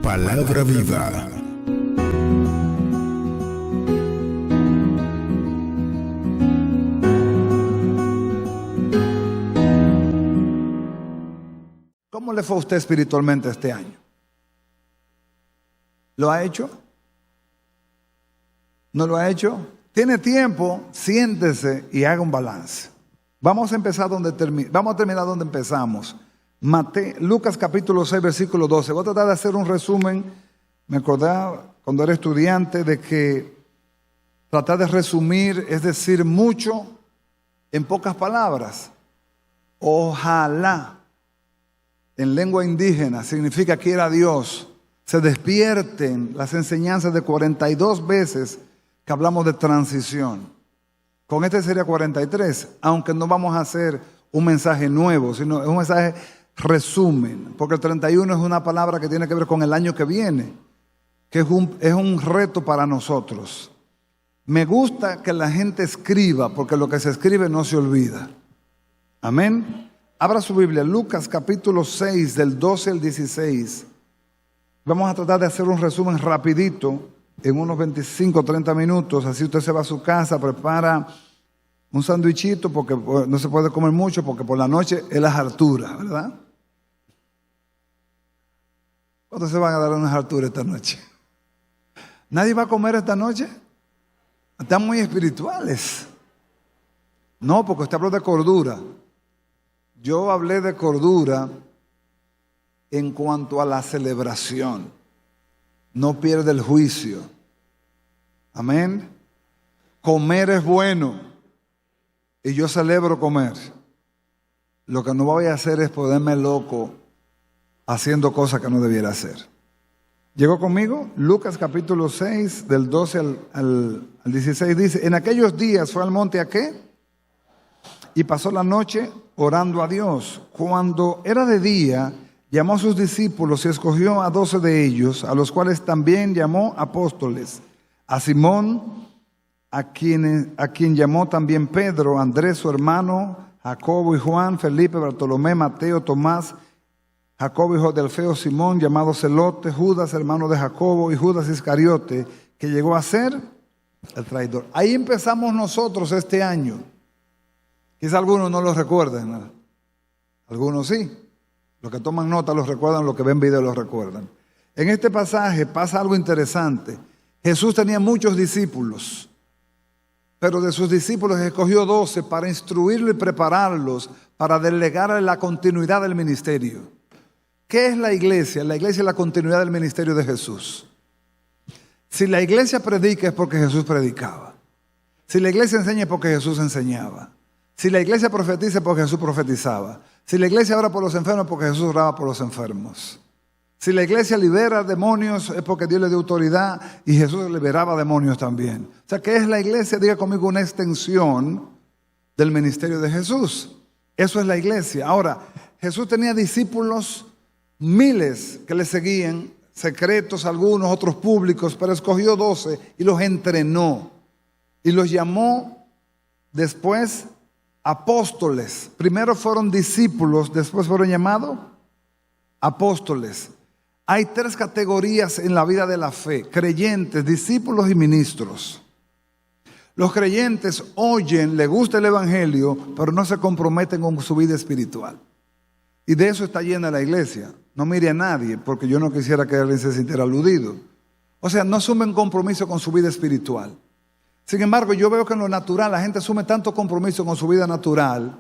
Palabra viva. ¿Cómo le fue a usted espiritualmente este año? ¿Lo ha hecho? ¿No lo ha hecho? Tiene tiempo, siéntese y haga un balance. Vamos a empezar vamos a terminar donde empezamos. Lucas capítulo 6, versículo 12. Voy a tratar de hacer un resumen. Me acordaba cuando era estudiante de que tratar de resumir es decir mucho en pocas palabras. Ojalá, en lengua indígena, significa quiera Dios, se despierten las enseñanzas de 42 veces que hablamos de transición. Con este sería 43, aunque no vamos a hacer un mensaje nuevo, sino es un mensaje resumen, porque el 31 es una palabra que tiene que ver con el año que viene, que es un reto para nosotros. Me gusta que la gente escriba, porque lo que se escribe no se olvida. Amén. Abra su Biblia, Lucas capítulo 6, del 12 al 16. Vamos a tratar de hacer un resumen rapidito, en unos 25 o 30 minutos. Así usted se va a su casa, prepara un sándwichito, porque no se puede comer mucho, porque por la noche es la hartura, ¿verdad? ¿Cuántos se van a dar unas harturas esta noche? ¿Nadie va a comer esta noche? Están muy espirituales. No, porque usted habló de cordura. Yo hablé de cordura en cuanto a la celebración. No pierde el juicio. Amén. Comer es bueno. Y yo celebro comer. Lo que no voy a hacer es ponerme loco haciendo cosas que no debiera hacer. ¿Llegó conmigo? Lucas capítulo 6, del 12 al 16 dice: en aquellos días fue al monte ¿a qué? Y pasó la noche orando a Dios. Cuando era de día, llamó a sus discípulos y escogió a 12 de ellos, a los cuales también llamó apóstoles. A Simón, a quien llamó también Pedro, Andrés su hermano, Jacobo y Juan, Felipe, Bartolomé, Mateo, Tomás, Jacobo hijo de Alfeo, Simón llamado Celote, Judas hermano de Jacobo y Judas Iscariote, que llegó a ser el traidor. Ahí empezamos nosotros este año. Quizá algunos no lo recuerden, ¿no? Algunos sí. Los que toman nota los recuerdan, los que ven video los recuerdan. En este pasaje pasa algo interesante. Jesús tenía muchos discípulos, pero de sus discípulos escogió 12 para instruirlos y prepararlos para delegarle la continuidad del ministerio. ¿Qué es la iglesia? La iglesia es la continuidad del ministerio de Jesús. Si la iglesia predica es porque Jesús predicaba. Si la iglesia enseña es porque Jesús enseñaba. Si la iglesia profetiza es porque Jesús profetizaba. Si la iglesia ora por los enfermos es porque Jesús oraba por los enfermos. Si la iglesia libera demonios es porque Dios le dio autoridad y Jesús liberaba demonios también. O sea, ¿qué es la iglesia? Diga conmigo, una extensión del ministerio de Jesús. Eso es la iglesia. Ahora, Jesús tenía discípulos, miles que le seguían, secretos algunos, otros públicos, pero escogió 12 y los entrenó. Y los llamó después apóstoles. Primero fueron discípulos, después fueron llamados apóstoles. Hay 3 categorías en la vida de la fe: creyentes, discípulos y ministros. Los creyentes oyen, les gusta el evangelio, pero no se comprometen con su vida espiritual. Y de eso está llena la iglesia. No mire a nadie, porque yo no quisiera que alguien se sintiera aludido. O sea, no asumen compromiso con su vida espiritual. Sin embargo, yo veo que en lo natural la gente asume tanto compromiso con su vida natural,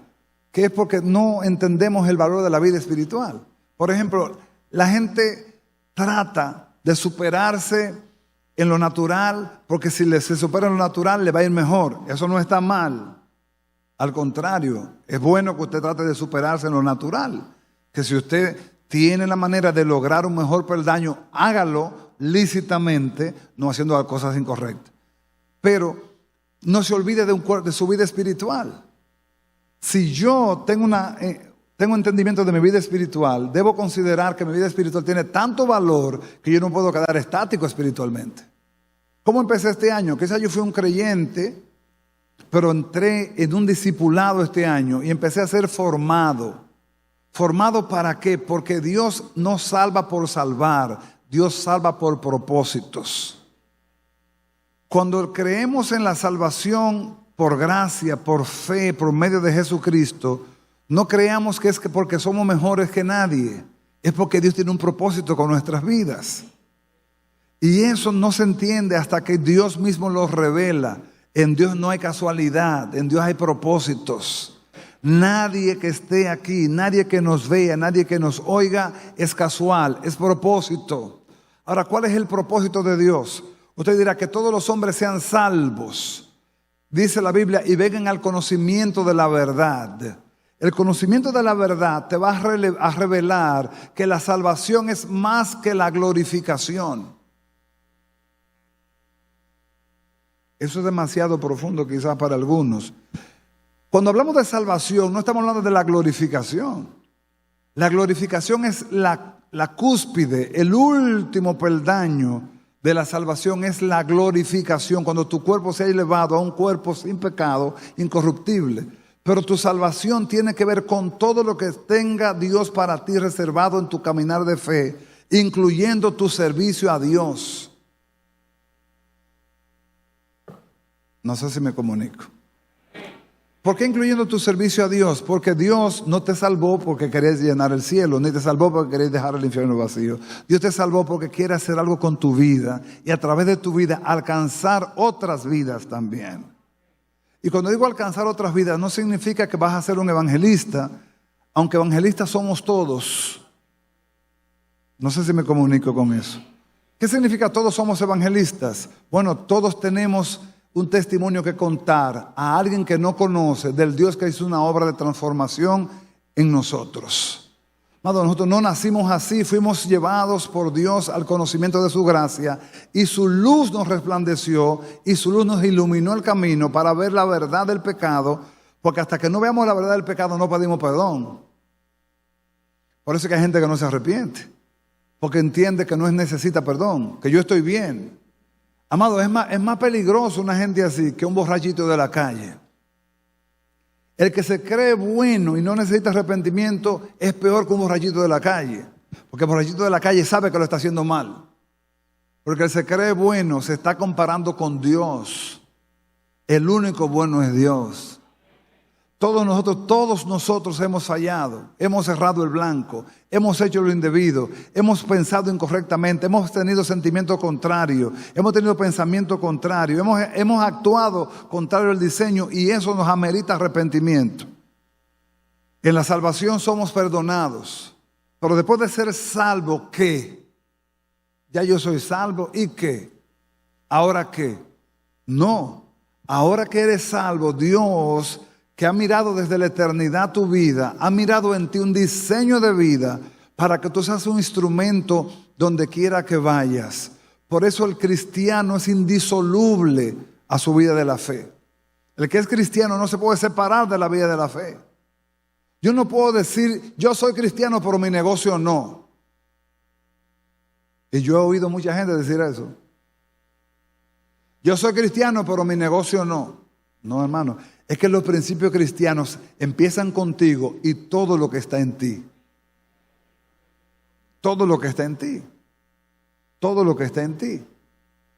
que es porque no entendemos el valor de la vida espiritual. Por ejemplo, la gente trata de superarse en lo natural, porque si se supera en lo natural le va a ir mejor. Eso no está mal. Al contrario, es bueno que usted trate de superarse en lo natural. Que si usted tiene la manera de lograr un mejor peldaño, hágalo lícitamente, no haciendo cosas incorrectas. Pero no se olvide de su vida espiritual. Si yo tengo entendimiento de mi vida espiritual, debo considerar que mi vida espiritual tiene tanto valor que yo no puedo quedar estático espiritualmente. ¿Cómo empecé este año? Quizás yo fui un creyente, pero entré en un discipulado este año y empecé a ser formado. ¿Formado para qué? Porque Dios no salva por salvar. Dios salva por propósitos. Cuando creemos en la salvación por gracia, por fe, por medio de Jesucristo, no creamos que es que porque somos mejores que nadie. Es porque Dios tiene un propósito con nuestras vidas. Y eso no se entiende hasta que Dios mismo lo revela. En Dios no hay casualidad, en Dios hay propósitos. Nadie que esté aquí, nadie que nos vea, nadie que nos oiga es casual, es propósito. Ahora, ¿cuál es el propósito de Dios? Usted dirá que todos los hombres sean salvos. Dice la Biblia, y vengan al conocimiento de la verdad. El conocimiento de la verdad te va a revelar que la salvación es más que la glorificación. Eso es demasiado profundo quizás para algunos. Cuando hablamos de salvación, no estamos hablando de la glorificación. La glorificación es la cúspide, el último peldaño de la salvación es la glorificación. Cuando tu cuerpo se ha elevado a un cuerpo sin pecado, incorruptible. Pero tu salvación tiene que ver con todo lo que tenga Dios para ti reservado en tu caminar de fe, incluyendo tu servicio a Dios. No sé si me comunico. ¿Por qué incluyendo tu servicio a Dios? Porque Dios no te salvó porque querías llenar el cielo, ni te salvó porque querías dejar el infierno vacío. Dios te salvó porque quiere hacer algo con tu vida y a través de tu vida alcanzar otras vidas también. Y cuando digo alcanzar otras vidas, no significa que vas a ser un evangelista, aunque evangelistas somos todos. No sé si me comunico con eso. ¿Qué significa todos somos evangelistas? Bueno, todos tenemos un testimonio que contar a alguien que no conoce del Dios que hizo una obra de transformación en nosotros. Nosotros no nacimos así, fuimos llevados por Dios al conocimiento de su gracia y su luz nos resplandeció y su luz nos iluminó el camino para ver la verdad del pecado, porque hasta que no veamos la verdad del pecado no pedimos perdón. Por eso es que hay gente que no se arrepiente, porque entiende que no necesita perdón, que yo estoy bien. Amado, es más peligroso una gente así que un borrachito de la calle. El que se cree bueno y no necesita arrepentimiento es peor que un borrachito de la calle. Porque el borrachito de la calle sabe que lo está haciendo mal. Porque el que se cree bueno se está comparando con Dios. El único bueno es Dios. Todos nosotros hemos fallado, hemos cerrado el blanco, hemos hecho lo indebido, hemos pensado incorrectamente, hemos tenido sentimiento contrario, hemos tenido pensamiento contrario, hemos actuado contrario al diseño y eso nos amerita arrepentimiento. En la salvación somos perdonados, pero después de ser salvo, ¿qué? Ya yo soy salvo, ¿y qué? ¿Ahora qué? No, ahora que eres salvo, Dios, que ha mirado desde la eternidad tu vida, ha mirado en ti un diseño de vida para que tú seas un instrumento donde quiera que vayas. Por eso el cristiano es indisoluble a su vida de la fe. El que es cristiano no se puede separar de la vida de la fe. Yo no puedo decir, yo soy cristiano, pero mi negocio no. Y yo he oído mucha gente decir eso. Yo soy cristiano, pero mi negocio no. No, hermano. Es que los principios cristianos empiezan contigo y todo lo que está en ti. Todo lo que está en ti. Todo lo que está en ti.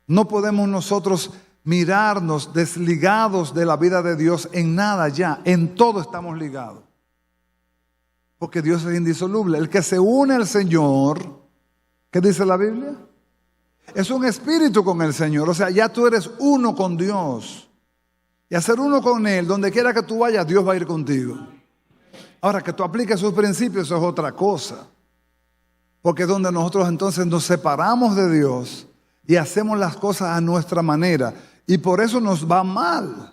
No podemos nosotros mirarnos desligados de la vida de Dios en nada ya. En todo estamos ligados. Porque Dios es indisoluble. El que se une al Señor, ¿qué dice la Biblia? Es un espíritu con el Señor. O sea, ya tú eres uno con Dios. Y hacer uno con Él, donde quiera que tú vayas, Dios va a ir contigo. Ahora, que tú apliques sus principios, eso es otra cosa. Porque es donde nosotros entonces nos separamos de Dios y hacemos las cosas a nuestra manera. Y por eso nos va mal.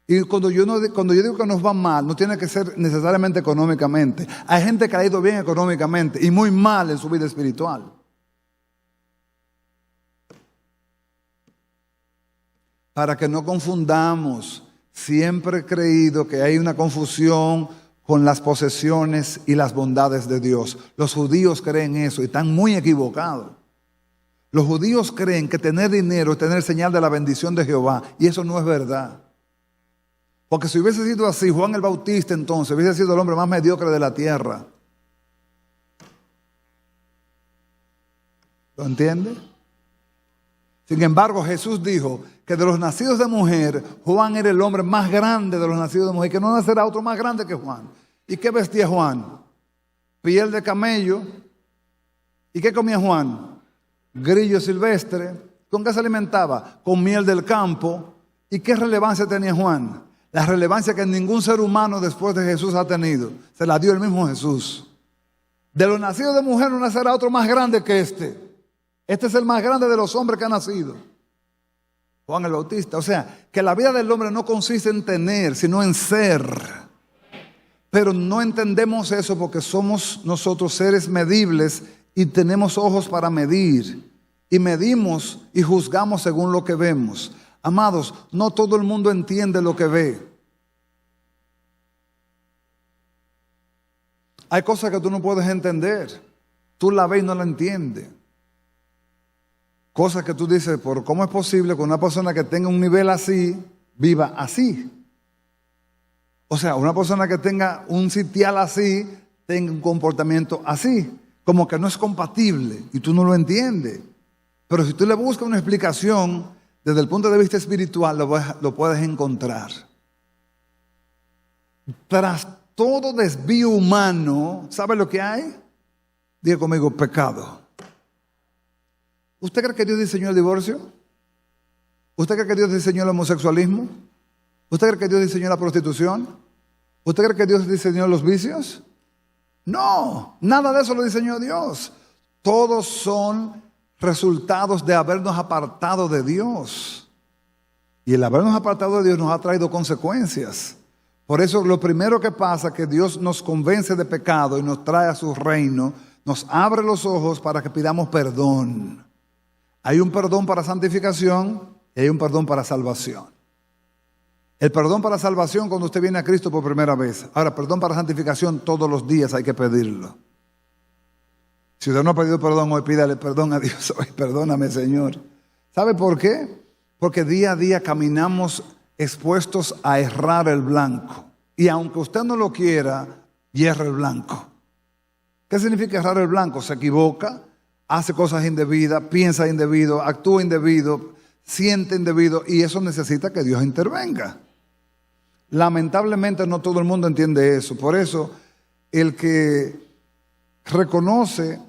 Y cuando yo digo que nos va mal, no tiene que ser necesariamente económicamente. Hay gente que ha ido bien económicamente y muy mal en su vida espiritual. Para que no confundamos, siempre he creído que hay una confusión con las posesiones y las bondades de Dios. Los judíos creen eso y están muy equivocados. Los judíos creen que tener dinero es tener señal de la bendición de Jehová y eso no es verdad. Porque si hubiese sido así, Juan el Bautista entonces hubiese sido el hombre más mediocre de la tierra. ¿Lo entiende? Sin embargo, Jesús dijo que de los nacidos de mujer, Juan era el hombre más grande de los nacidos de mujer, que no nacerá otro más grande que Juan. ¿Y qué vestía Juan? Piel de camello. ¿Y qué comía Juan? Grillo silvestre. ¿Con qué se alimentaba? Con miel del campo. ¿Y qué relevancia tenía Juan? La relevancia que ningún ser humano después de Jesús ha tenido. Se la dio el mismo Jesús. De los nacidos de mujer no nacerá otro más grande que este. Este es el más grande de los hombres que ha nacido. Juan el Bautista. O sea, que la vida del hombre no consiste en tener, sino en ser. Pero no entendemos eso porque somos nosotros seres medibles y tenemos ojos para medir. Y medimos y juzgamos según lo que vemos. Amados, no todo el mundo entiende lo que ve. Hay cosas que tú no puedes entender. Tú la ves y no la entiendes. Cosas que tú dices, ¿por cómo es posible que una persona que tenga un nivel así, viva así? O sea, una persona que tenga un sitial así, tenga un comportamiento así. Como que no es compatible y tú no lo entiendes. Pero si tú le buscas una explicación desde el punto de vista espiritual, lo puedes encontrar. Tras todo desvío humano, ¿sabe lo que hay? Diga conmigo, pecado. ¿Usted cree que Dios diseñó el divorcio? ¿Usted cree que Dios diseñó el homosexualismo? ¿Usted cree que Dios diseñó la prostitución? ¿Usted cree que Dios diseñó los vicios? No, nada de eso lo diseñó Dios. Todos son resultados de habernos apartado de Dios. Y el habernos apartado de Dios nos ha traído consecuencias. Por eso lo primero que pasa es que Dios nos convence de pecado y nos trae a su reino, nos abre los ojos para que pidamos perdón. Hay un perdón para santificación y hay un perdón para salvación. El perdón para salvación cuando usted viene a Cristo por primera vez. Ahora, perdón para santificación todos los días hay que pedirlo. Si usted no ha pedido perdón hoy, pídale perdón a Dios hoy. Perdóname, Señor. ¿Sabe por qué? Porque día a día caminamos expuestos a errar el blanco. Y aunque usted no lo quiera, hierra el blanco. ¿Qué significa errar el blanco? Se equivoca, hace cosas indebidas, piensa indebido, actúa indebido, siente indebido y eso necesita que Dios intervenga. Lamentablemente no todo el mundo entiende eso. Por eso el que reconoce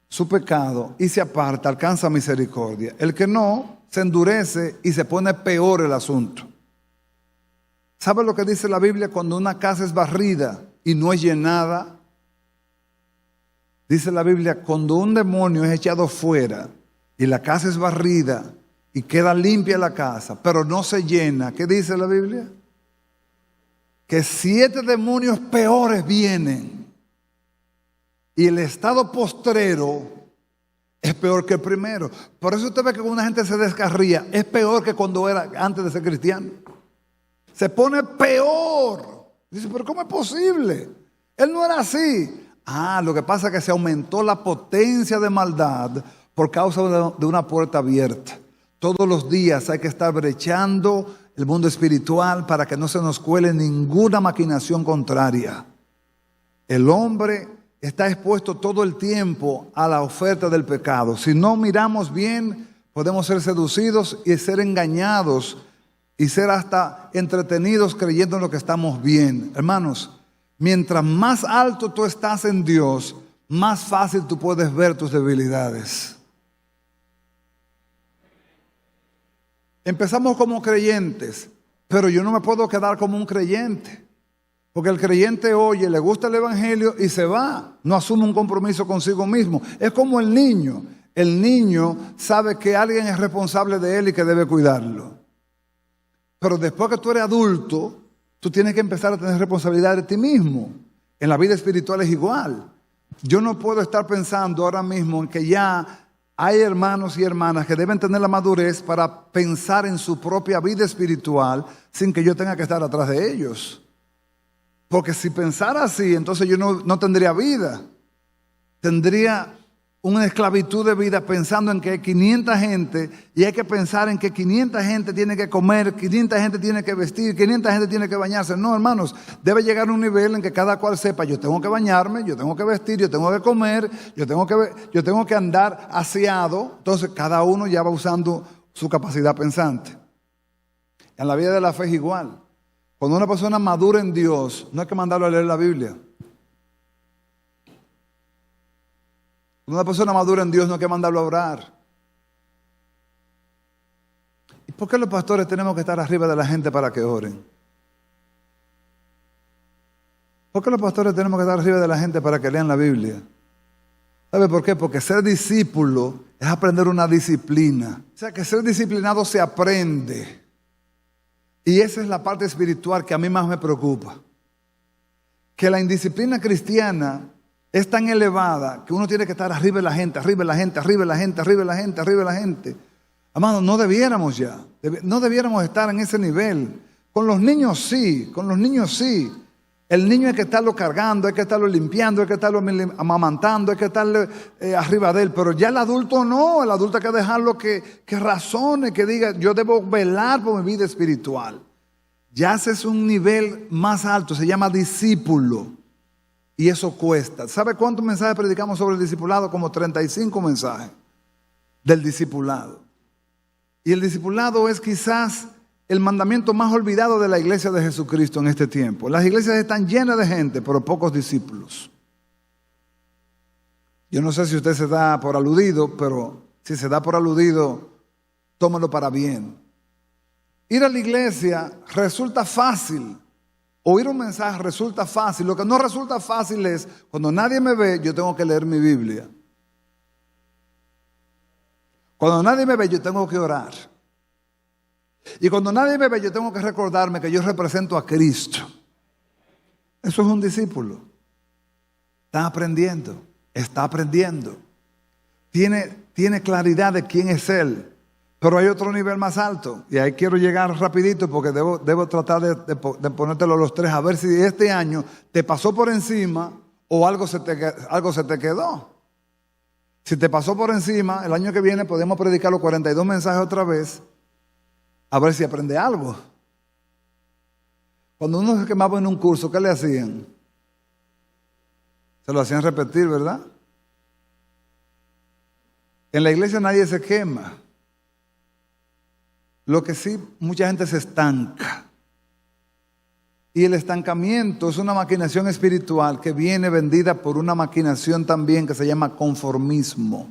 su pecado y se aparta alcanza misericordia. El que no se endurece y se pone peor el asunto. ¿Sabe lo que dice la Biblia cuando una casa es barrida y no es llenada? Dice la Biblia, cuando un demonio es echado fuera y la casa es barrida y queda limpia la casa, pero no se llena, ¿qué dice la Biblia? Que 7 demonios peores vienen y el estado postrero es peor que el primero. Por eso usted ve que cuando una gente se descarría, es peor que cuando era antes de ser cristiano. Se pone peor. Dice, pero ¿cómo es posible? Él no era así. Lo que pasa es que se aumentó la potencia de maldad por causa de una puerta abierta. Todos los días hay que estar brechando el mundo espiritual para que no se nos cuele ninguna maquinación contraria. El hombre está expuesto todo el tiempo a la oferta del pecado. Si no miramos bien, podemos ser seducidos y ser engañados y ser hasta entretenidos creyendo en lo que estamos bien. Hermanos, mientras más alto tú estás en Dios, más fácil tú puedes ver tus debilidades. Empezamos como creyentes, pero yo no me puedo quedar como un creyente. Porque el creyente oye, le gusta el evangelio y se va. No asume un compromiso consigo mismo. Es como el niño. El niño sabe que alguien es responsable de él y que debe cuidarlo. Pero después que tú eres adulto, tú tienes que empezar a tener responsabilidad de ti mismo. En la vida espiritual es igual. Yo no puedo estar pensando ahora mismo en que ya hay hermanos y hermanas que deben tener la madurez para pensar en su propia vida espiritual sin que yo tenga que estar atrás de ellos. Porque si pensara así, entonces yo no tendría vida. Tendría una esclavitud de vida pensando en que hay 500 gente y hay que pensar en que 500 gente tiene que comer, 500 gente tiene que vestir, 500 gente tiene que bañarse. No, hermanos, debe llegar a un nivel en que cada cual sepa, yo tengo que bañarme, yo tengo que vestir, yo tengo que comer, yo tengo que andar aseado. Entonces cada uno ya va usando su capacidad pensante. En la vida de la fe es igual. Cuando una persona madura en Dios, no hay que mandarlo a leer la Biblia. Una persona madura en Dios no hay que mandarlo a orar. ¿Y por qué los pastores tenemos que estar arriba de la gente para que oren? ¿Por qué los pastores tenemos que estar arriba de la gente para que lean la Biblia? ¿Sabe por qué? Porque ser discípulo es aprender una disciplina. O sea, que ser disciplinado se aprende. Y esa es la parte espiritual que a mí más me preocupa. Que la indisciplina cristiana es tan elevada que uno tiene que estar arriba de la gente, arriba de la gente, arriba de la gente, arriba de la gente, arriba de la gente. Amados, no debiéramos ya. No debiéramos estar en ese nivel. Con los niños sí, con los niños sí. El niño hay que estarlo cargando, hay que estarlo limpiando, hay que estarlo amamantando, hay que estarle arriba de él. Pero ya el adulto no, el adulto hay que dejarlo que razone, que diga, yo debo velar por mi vida espiritual. Ya ese es un nivel más alto, se llama discípulo. Y eso cuesta. ¿Sabe cuántos mensajes predicamos sobre el discipulado? Como 35 mensajes del discipulado. Y el discipulado es quizás el mandamiento más olvidado de la iglesia de Jesucristo en este tiempo. Las iglesias están llenas de gente, pero pocos discípulos. Yo no sé si usted se da por aludido, pero si se da por aludido, tómelo para bien. Ir a la iglesia resulta fácil. Oír un mensaje resulta fácil. Lo que no resulta fácil es, cuando nadie me ve, yo tengo que leer mi Biblia. Cuando nadie me ve, yo tengo que orar. Y cuando nadie me ve, yo tengo que recordarme que yo represento a Cristo. Eso es un discípulo. Está aprendiendo. Tiene claridad de quién es Él. Pero hay otro nivel más alto. Y ahí quiero llegar rapidito porque debo tratar de ponértelo los tres. A ver si este año te pasó por encima o algo se te quedó. Si te pasó por encima, el año que viene podemos predicar los 42 mensajes otra vez. A ver si aprende algo. Cuando uno se quemaba en un curso, ¿qué le hacían? Se lo hacían repetir, ¿verdad? En la iglesia nadie se quema. Lo que sí, mucha gente se estanca. Y el estancamiento es una maquinación espiritual que viene vendida por una maquinación también que se llama conformismo.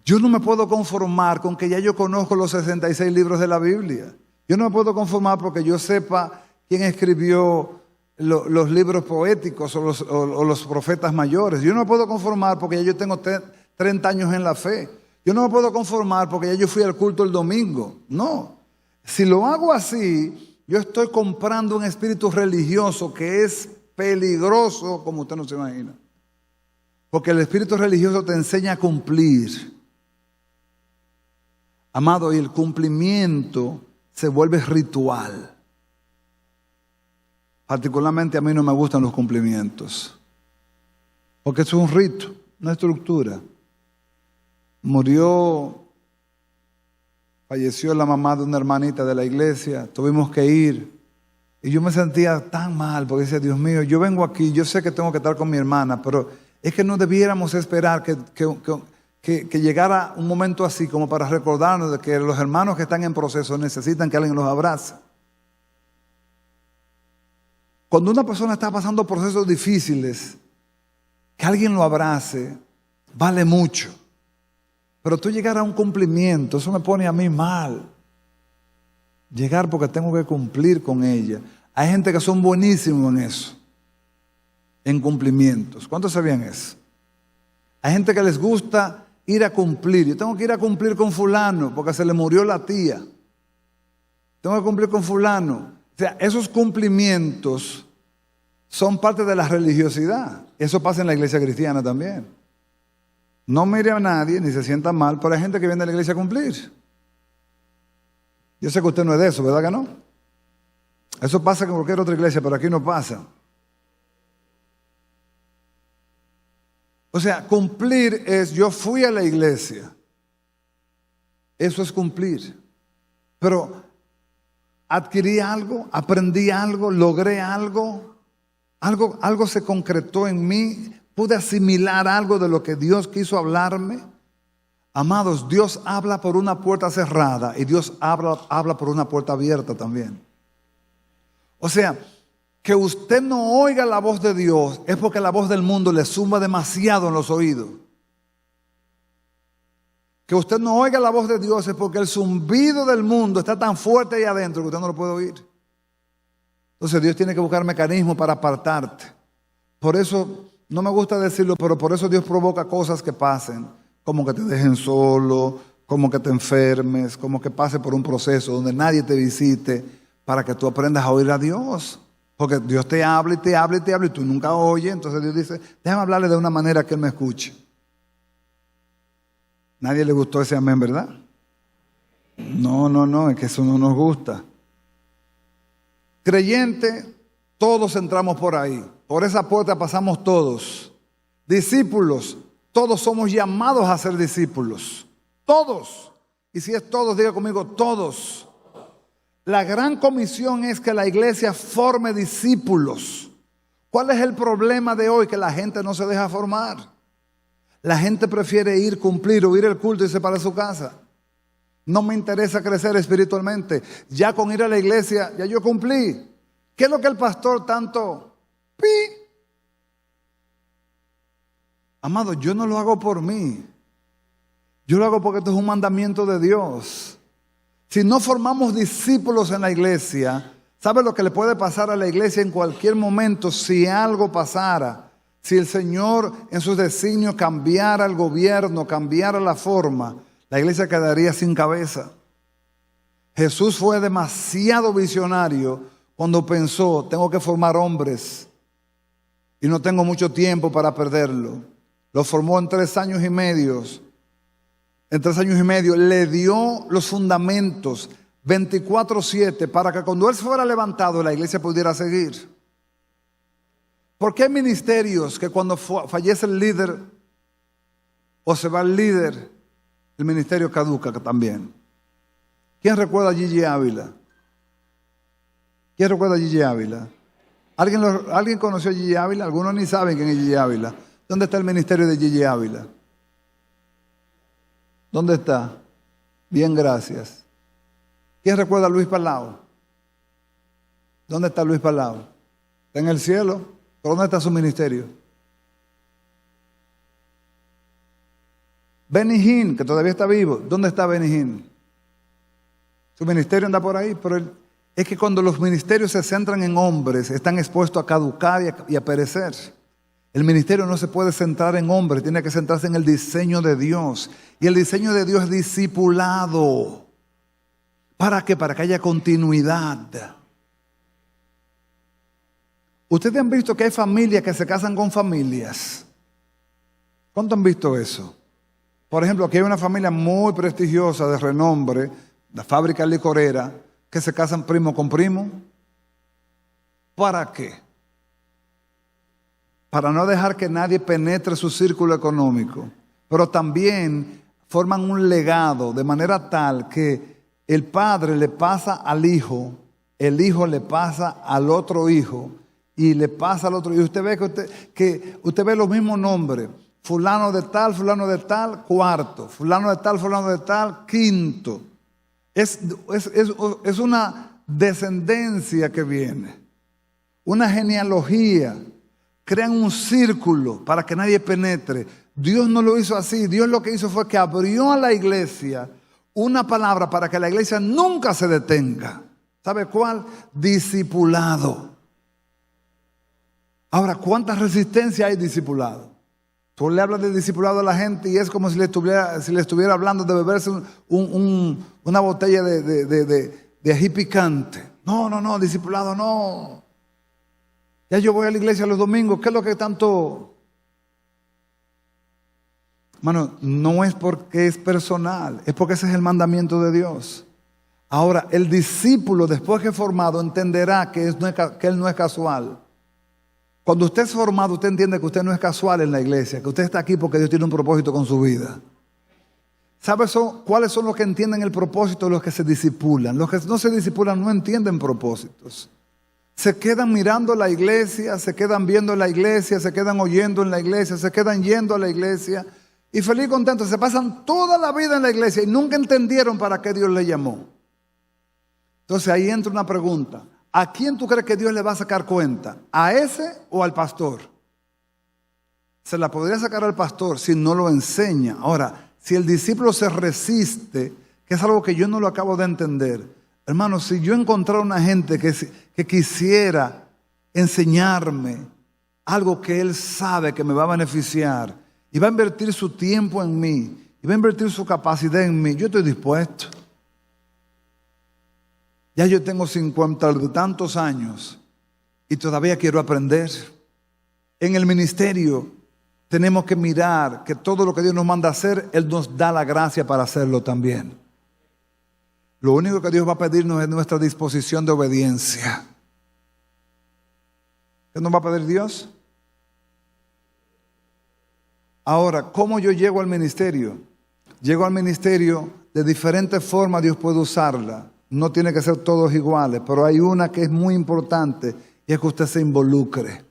Yo no me puedo conformar con que ya yo conozco los 66 libros de la Biblia. Yo no me puedo conformar porque yo sepa quién escribió los libros poéticos o los profetas mayores. Yo no me puedo conformar porque ya yo tengo 30 años en la fe. Yo no me puedo conformar porque ya yo fui al culto el domingo. No. Si lo hago así, yo estoy comprando un espíritu religioso que es peligroso como usted no se imagina. Porque el espíritu religioso te enseña a cumplir. Amado, y el cumplimiento se vuelve ritual. Particularmente a mí no me gustan los cumplimientos. Porque es un rito, una estructura. Falleció la mamá de una hermanita de la iglesia, tuvimos que ir. Y yo me sentía tan mal, porque decía, Dios mío, yo vengo aquí, yo sé que tengo que estar con mi hermana, pero es que no debiéramos esperar que llegara un momento así como para recordarnos de que los hermanos que están en proceso necesitan que alguien los abrace. Cuando una persona está pasando procesos difíciles, que alguien lo abrace, vale mucho. Pero tú llegar a un cumplimiento, eso me pone a mí mal. Llegar porque tengo que cumplir con ella. Hay gente que son buenísimos en eso, en cumplimientos. ¿Cuántos sabían eso? Hay gente que les gusta ir a cumplir. Yo tengo que ir a cumplir con fulano porque se le murió la tía. Tengo que cumplir con fulano. O sea, esos cumplimientos son parte de la religiosidad. Eso pasa en la iglesia cristiana también. No mire a nadie ni se sienta mal, pero hay gente que viene a la iglesia a cumplir. Yo sé que usted no es de eso, ¿verdad que no? Eso pasa en cualquier otra iglesia, pero aquí no pasa. O sea, cumplir es, yo fui a la iglesia. Eso es cumplir. Pero adquirí algo, aprendí algo, logré algo, algo se concretó en mí, pude asimilar algo de lo que Dios quiso hablarme. Amados, Dios habla por una puerta cerrada y Dios habla por una puerta abierta también. O sea, que usted no oiga la voz de Dios es porque la voz del mundo le zumba demasiado en los oídos. Que usted no oiga la voz de Dios es porque el zumbido del mundo está tan fuerte ahí adentro que usted no lo puede oír. Entonces Dios tiene que buscar mecanismos para apartarte. Por eso, no me gusta decirlo, pero por eso Dios provoca cosas que pasen. Como que te dejen solo, como que te enfermes, como que pase por un proceso donde nadie te visite para que tú aprendas a oír a Dios. Porque Dios te habla y te habla y te habla y tú nunca oyes. Entonces Dios dice, déjame hablarle de una manera que Él me escuche. Nadie le gustó ese amén, ¿verdad? No, es que eso no nos gusta. Creyente, todos entramos por ahí. Por esa puerta pasamos todos. Discípulos, todos somos llamados a ser discípulos. Todos. Y si es todos, diga conmigo, todos. La gran comisión es que la iglesia forme discípulos. ¿Cuál es el problema de hoy? Que la gente no se deja formar. La gente prefiere ir, cumplir, oír el culto y irse para su casa. No me interesa crecer espiritualmente. Ya con ir a la iglesia, ya yo cumplí. ¿Qué es lo que el pastor tanto? Amado, yo no lo hago por mí. Yo lo hago porque esto es un mandamiento de Dios. Si no formamos discípulos en la iglesia, ¿sabe lo que le puede pasar a la iglesia en cualquier momento si algo pasara? Si el Señor en sus designios cambiara el gobierno, cambiara la forma, la iglesia quedaría sin cabeza. Jesús fue demasiado visionario cuando pensó, tengo que formar hombres y no tengo mucho tiempo para perderlo. Lo formó en 3 años y medio. En 3 años y medio le dio los fundamentos 24/7 para que cuando Él fuera levantado la iglesia pudiera seguir. ¿Por qué hay ministerios que cuando fallece el líder o se va el líder, el ministerio caduca también? ¿Quién recuerda a Gigi Ávila? ¿Quién recuerda a Gigi Ávila? ¿Alguien conoció a Gigi Ávila? Algunos ni saben quién es Gigi Ávila. ¿Dónde está el ministerio de Gigi Ávila? ¿Dónde está? Bien, gracias. ¿Quién recuerda a Luis Palau? ¿Dónde está Luis Palau? Está en el cielo. ¿Pero dónde está su ministerio? Benny Hinn, que todavía está vivo. ¿Dónde está Benny Hinn? Su ministerio anda por ahí, pero es que cuando los ministerios se centran en hombres, están expuestos a caducar y a perecer. El ministerio no se puede centrar en hombres, tiene que centrarse en el diseño de Dios. Y el diseño de Dios es discipulado. ¿Para qué? Para que haya continuidad. Ustedes han visto que hay familias que se casan con familias. ¿Cuánto han visto eso? Por ejemplo, aquí hay una familia muy prestigiosa de renombre, la fábrica licorera, que se casan primo con primo. ¿Para qué? Para no dejar que nadie penetre su círculo económico. Pero también forman un legado de manera tal que el padre le pasa al hijo, el hijo le pasa al otro hijo y le pasa al otro hijo. Usted ve que usted ve los mismos nombres. Fulano de tal, cuarto. Fulano de tal, quinto. Es una descendencia que viene. Una genealogía. Crean un círculo para que nadie penetre. Dios no lo hizo así. Dios lo que hizo fue que abrió a la iglesia una palabra para que la iglesia nunca se detenga. ¿Sabe cuál? Discipulado. Ahora, ¿cuánta resistencia hay discipulado? Tú le hablas de discipulado a la gente y es como si le estuviera hablando de beberse una botella de ají picante. No, discipulado no. Ya yo voy a la iglesia los domingos. ¿Qué es lo que tanto? Hermano, no es porque es personal, es porque ese es el mandamiento de Dios. Ahora, el discípulo, después que es formado, entenderá que él no es casual. Cuando usted es formado, usted entiende que usted no es casual en la iglesia, que usted está aquí porque Dios tiene un propósito con su vida. ¿Sabes cuáles son los que entienden el propósito? Los que se disipulan. Los que no se disipulan no entienden propósitos. Se quedan mirando la iglesia, se quedan viendo la iglesia, se quedan oyendo en la iglesia, se quedan yendo a la iglesia y feliz y contentos. Se pasan toda la vida en la iglesia y nunca entendieron para qué Dios les llamó. Entonces ahí entra una pregunta. ¿A quién tú crees que Dios le va a sacar cuenta? ¿A ese o al pastor? Se la podría sacar al pastor si no lo enseña. Ahora, si el discípulo se resiste, que es algo que yo no lo acabo de entender. Hermano, si yo encontrara una gente que quisiera enseñarme algo que él sabe que me va a beneficiar y va a invertir su tiempo en mí y va a invertir su capacidad en mí, yo estoy dispuesto. Ya yo tengo 50 y tantos años y todavía quiero aprender. En el ministerio tenemos que mirar que todo lo que Dios nos manda a hacer, Él nos da la gracia para hacerlo también. Lo único que Dios va a pedirnos es nuestra disposición de obediencia. ¿Qué nos va a pedir Dios? Ahora, ¿cómo yo llego al ministerio? Llego al ministerio de diferentes formas, Dios puede usarla. No tiene que ser todos iguales, pero hay una que es muy importante y es que usted se involucre.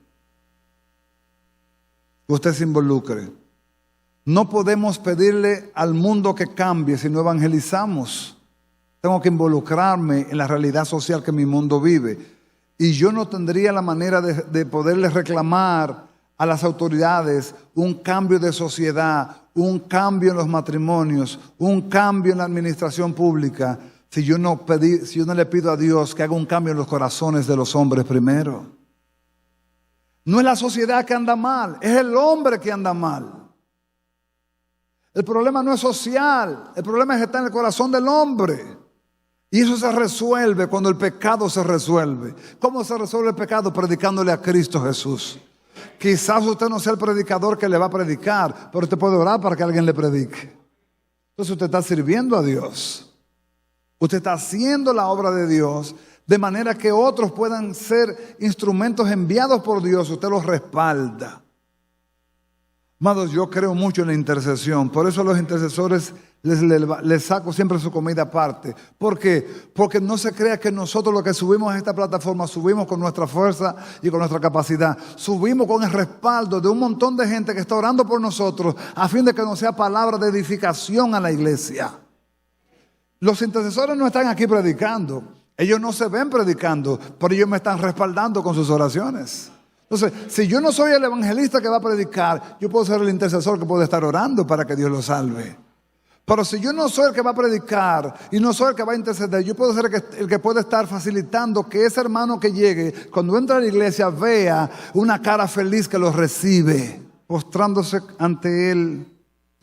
Que usted se involucre. No podemos pedirle al mundo que cambie si no evangelizamos. Tengo que involucrarme en la realidad social que mi mundo vive. Y yo no tendría la manera de poderle reclamar a las autoridades un cambio de sociedad, un cambio en los matrimonios, un cambio en la administración pública, si yo no le pido a Dios que haga un cambio en los corazones de los hombres primero. No es la sociedad que anda mal, es el hombre que anda mal. El problema no es social, el problema es que está en el corazón del hombre. Y eso se resuelve cuando el pecado se resuelve. ¿Cómo se resuelve el pecado? Predicándole a Cristo Jesús. Quizás usted no sea el predicador que le va a predicar, pero usted puede orar para que alguien le predique. Entonces usted está sirviendo a Dios. Usted está haciendo la obra de Dios de manera que otros puedan ser instrumentos enviados por Dios. Usted los respalda. Amados, yo creo mucho en la intercesión. Por eso a los intercesores les saco siempre su comida aparte. ¿Por qué? Porque no se crea que nosotros lo que subimos a esta plataforma subimos con nuestra fuerza y con nuestra capacidad. Subimos con el respaldo de un montón de gente que está orando por nosotros a fin de que nos sea palabra de edificación a la iglesia. Los intercesores no están aquí predicando. Ellos no se ven predicando, pero ellos me están respaldando con sus oraciones. Entonces, si yo no soy el evangelista que va a predicar, yo puedo ser el intercesor que puede estar orando para que Dios lo salve. Pero si yo no soy el que va a predicar y no soy el que va a interceder, yo puedo ser el que puede estar facilitando que ese hermano que llegue, cuando entra a la iglesia, vea una cara feliz que lo recibe. Postrándose ante él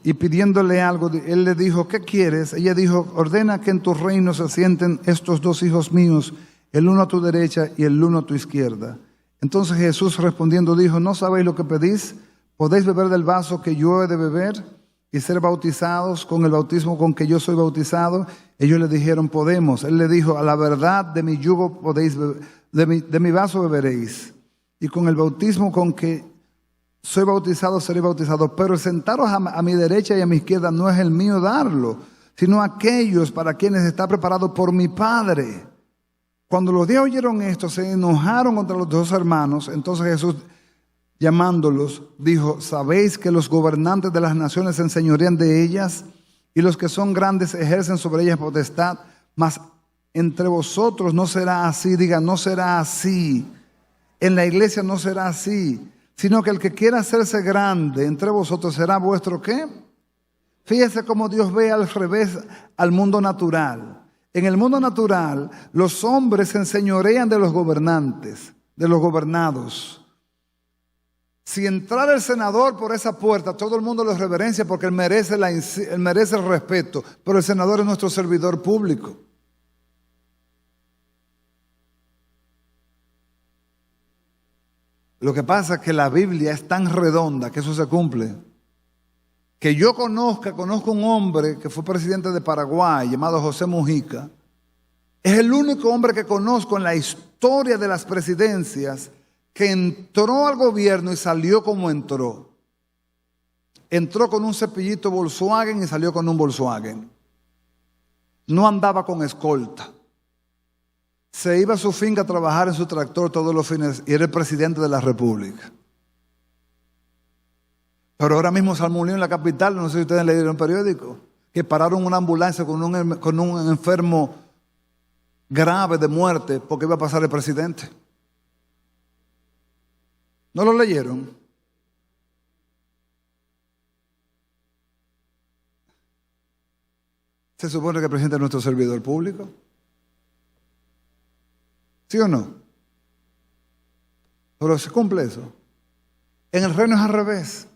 y pidiéndole algo, él le dijo, ¿qué quieres? Ella dijo, ordena que en tu reino se sienten estos dos hijos míos, el uno a tu derecha y el uno a tu izquierda. Entonces Jesús respondiendo dijo, ¿no sabéis lo que pedís? ¿Podéis beber del vaso que yo he de beber y ser bautizados con el bautismo con que yo soy bautizado? Ellos le dijeron, podemos. Él le dijo, a la verdad de mi yugo podéis beber, de mi vaso beberéis, y con el bautismo con que soy bautizado, seré bautizado. Pero sentaros a mi derecha y a mi izquierda no es el mío darlo, sino aquellos para quienes está preparado por mi Padre. Cuando los 10 oyeron esto, se enojaron contra los dos hermanos. Entonces Jesús, llamándolos, dijo, ¿sabéis que los gobernantes de las naciones se enseñorean de ellas y los que son grandes ejercen sobre ellas potestad? Mas entre vosotros no será así. Diga, no será así. En la iglesia no será así, sino que el que quiera hacerse grande entre vosotros será vuestro ¿qué? Fíjese cómo Dios ve al revés al mundo natural. En el mundo natural, los hombres se enseñorean de los gobernantes, de los gobernados. Si entrara el senador por esa puerta, todo el mundo lo reverencia porque él merece el respeto, pero el senador es nuestro servidor público. Lo que pasa es que la Biblia es tan redonda que eso se cumple. Que yo conozco un hombre que fue presidente de Paraguay llamado José Mujica. Es el único hombre que conozco en la historia de las presidencias que entró al gobierno y salió como entró. Entró con un cepillito Volkswagen y salió con un Volkswagen. No andaba con escolta. Se iba a su finca a trabajar en su tractor todos los fines y era el presidente de la República. Pero ahora mismo se armó un lío en la capital, no sé si ustedes leyeron el periódico, que pararon una ambulancia con un enfermo grave de muerte porque iba a pasar el presidente. ¿No lo leyeron? Se supone que el presidente es nuestro servidor público. ¿Sí o no? Pero se cumple eso. En el reino es al revés.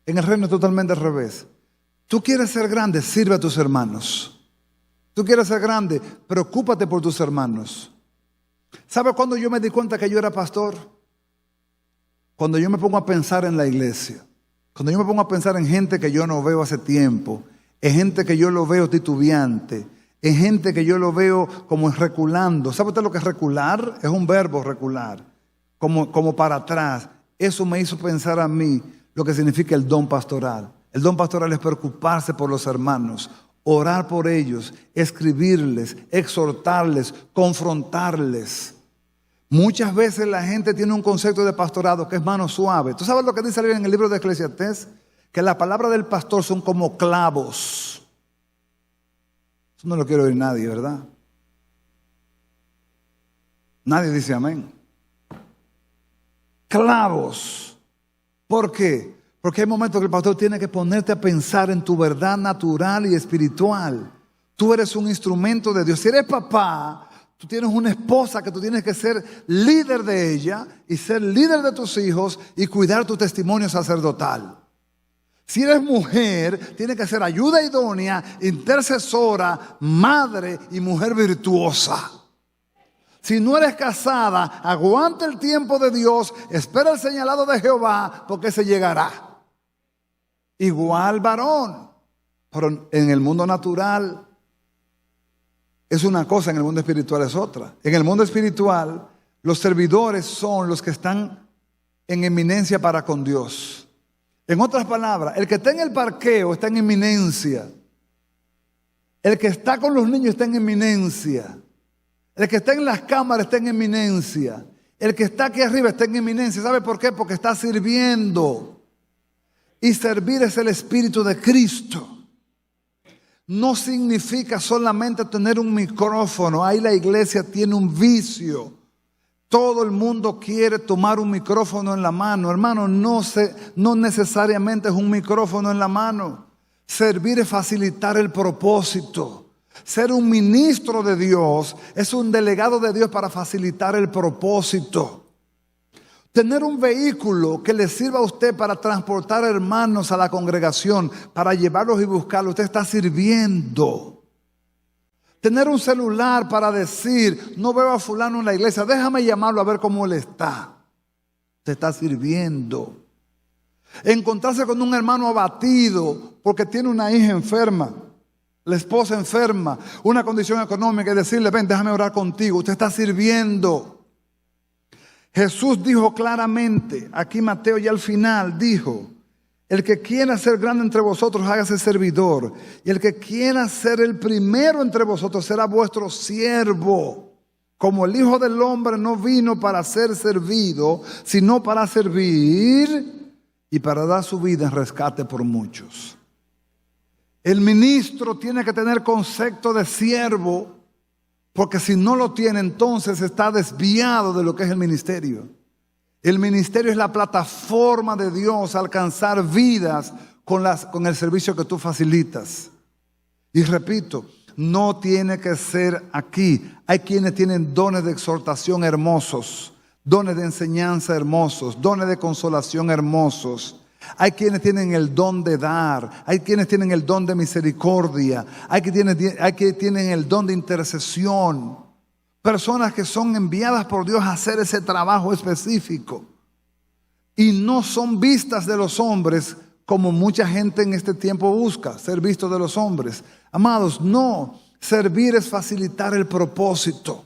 En el reino es totalmente al revés. Tú quieres ser grande, sirve a tus hermanos. Tú quieres ser grande, preocúpate por tus hermanos. ¿Sabe cuándo yo me di cuenta que yo era pastor? Cuando yo me pongo a pensar en la iglesia. Cuando yo me pongo a pensar en gente que yo no veo hace tiempo. En gente que yo lo veo titubeante. En gente que yo lo veo como reculando. ¿Sabe usted lo que es recular? Es un verbo, recular. Como para atrás. Eso me hizo pensar a mí lo que significa el don pastoral. El don pastoral es preocuparse por los hermanos, orar por ellos, escribirles, exhortarles, confrontarles. Muchas veces la gente tiene un concepto de pastorado que es mano suave. ¿Tú sabes lo que dice en el libro de Eclesiastés? Que la palabra del pastor son como clavos. Eso no lo quiere oír nadie, ¿verdad? Nadie dice amén. Clavos. ¿Por qué? Porque hay momentos que el pastor tiene que ponerte a pensar en tu verdad natural y espiritual. Tú eres un instrumento de Dios. Si eres papá, tú tienes una esposa que tú tienes que ser líder de ella y ser líder de tus hijos y cuidar tu testimonio sacerdotal. Si eres mujer, tienes que ser ayuda idónea, intercesora, madre y mujer virtuosa. Si no eres casada, aguanta el tiempo de Dios, espera el señalado de Jehová, porque se llegará. Igual varón, pero en el mundo natural es una cosa, en el mundo espiritual es otra. En el mundo espiritual, los servidores son los que están en eminencia para con Dios. En otras palabras, el que está en el parqueo está en eminencia. El que está con los niños está en eminencia. El que está en las cámaras está en eminencia. El que está aquí arriba está en eminencia. ¿Sabe por qué? Porque está sirviendo. Y servir es el Espíritu de Cristo. No significa solamente tener un micrófono. Ahí la iglesia tiene un vicio. Todo el mundo quiere tomar un micrófono en la mano. Hermano, no necesariamente es un micrófono en la mano. Servir es facilitar el propósito. Ser un ministro de Dios es un delegado de Dios para facilitar el propósito. Tener un vehículo que le sirva a usted para transportar hermanos a la congregación, para llevarlos y buscarlos, usted está sirviendo. Tener un celular para decir, no veo a fulano en la iglesia, déjame llamarlo a ver cómo él está. Usted está sirviendo. Encontrarse con un hermano abatido porque tiene una hija enferma, la esposa enferma, una condición económica y decirle, ven, déjame orar contigo. Usted está sirviendo. Jesús dijo claramente, aquí Mateo ya al final dijo, el que quiera ser grande entre vosotros, hágase servidor. Y el que quiera ser el primero entre vosotros, será vuestro siervo. Como el Hijo del Hombre no vino para ser servido, sino para servir y para dar su vida en rescate por muchos. El ministro tiene que tener concepto de siervo, porque si no lo tiene, entonces está desviado de lo que es el ministerio. El ministerio es la plataforma de Dios a alcanzar vidas con el servicio que tú facilitas. Y repito, no tiene que ser aquí. Hay quienes tienen dones de exhortación hermosos, dones de enseñanza hermosos, dones de consolación hermosos. Hay quienes tienen el don de dar, hay quienes tienen el don de misericordia, hay quienes tienen el don de intercesión. Personas que son enviadas por Dios a hacer ese trabajo específico. Y no son vistas de los hombres como mucha gente en este tiempo busca, ser visto de los hombres. Amados, no. Servir es facilitar el propósito.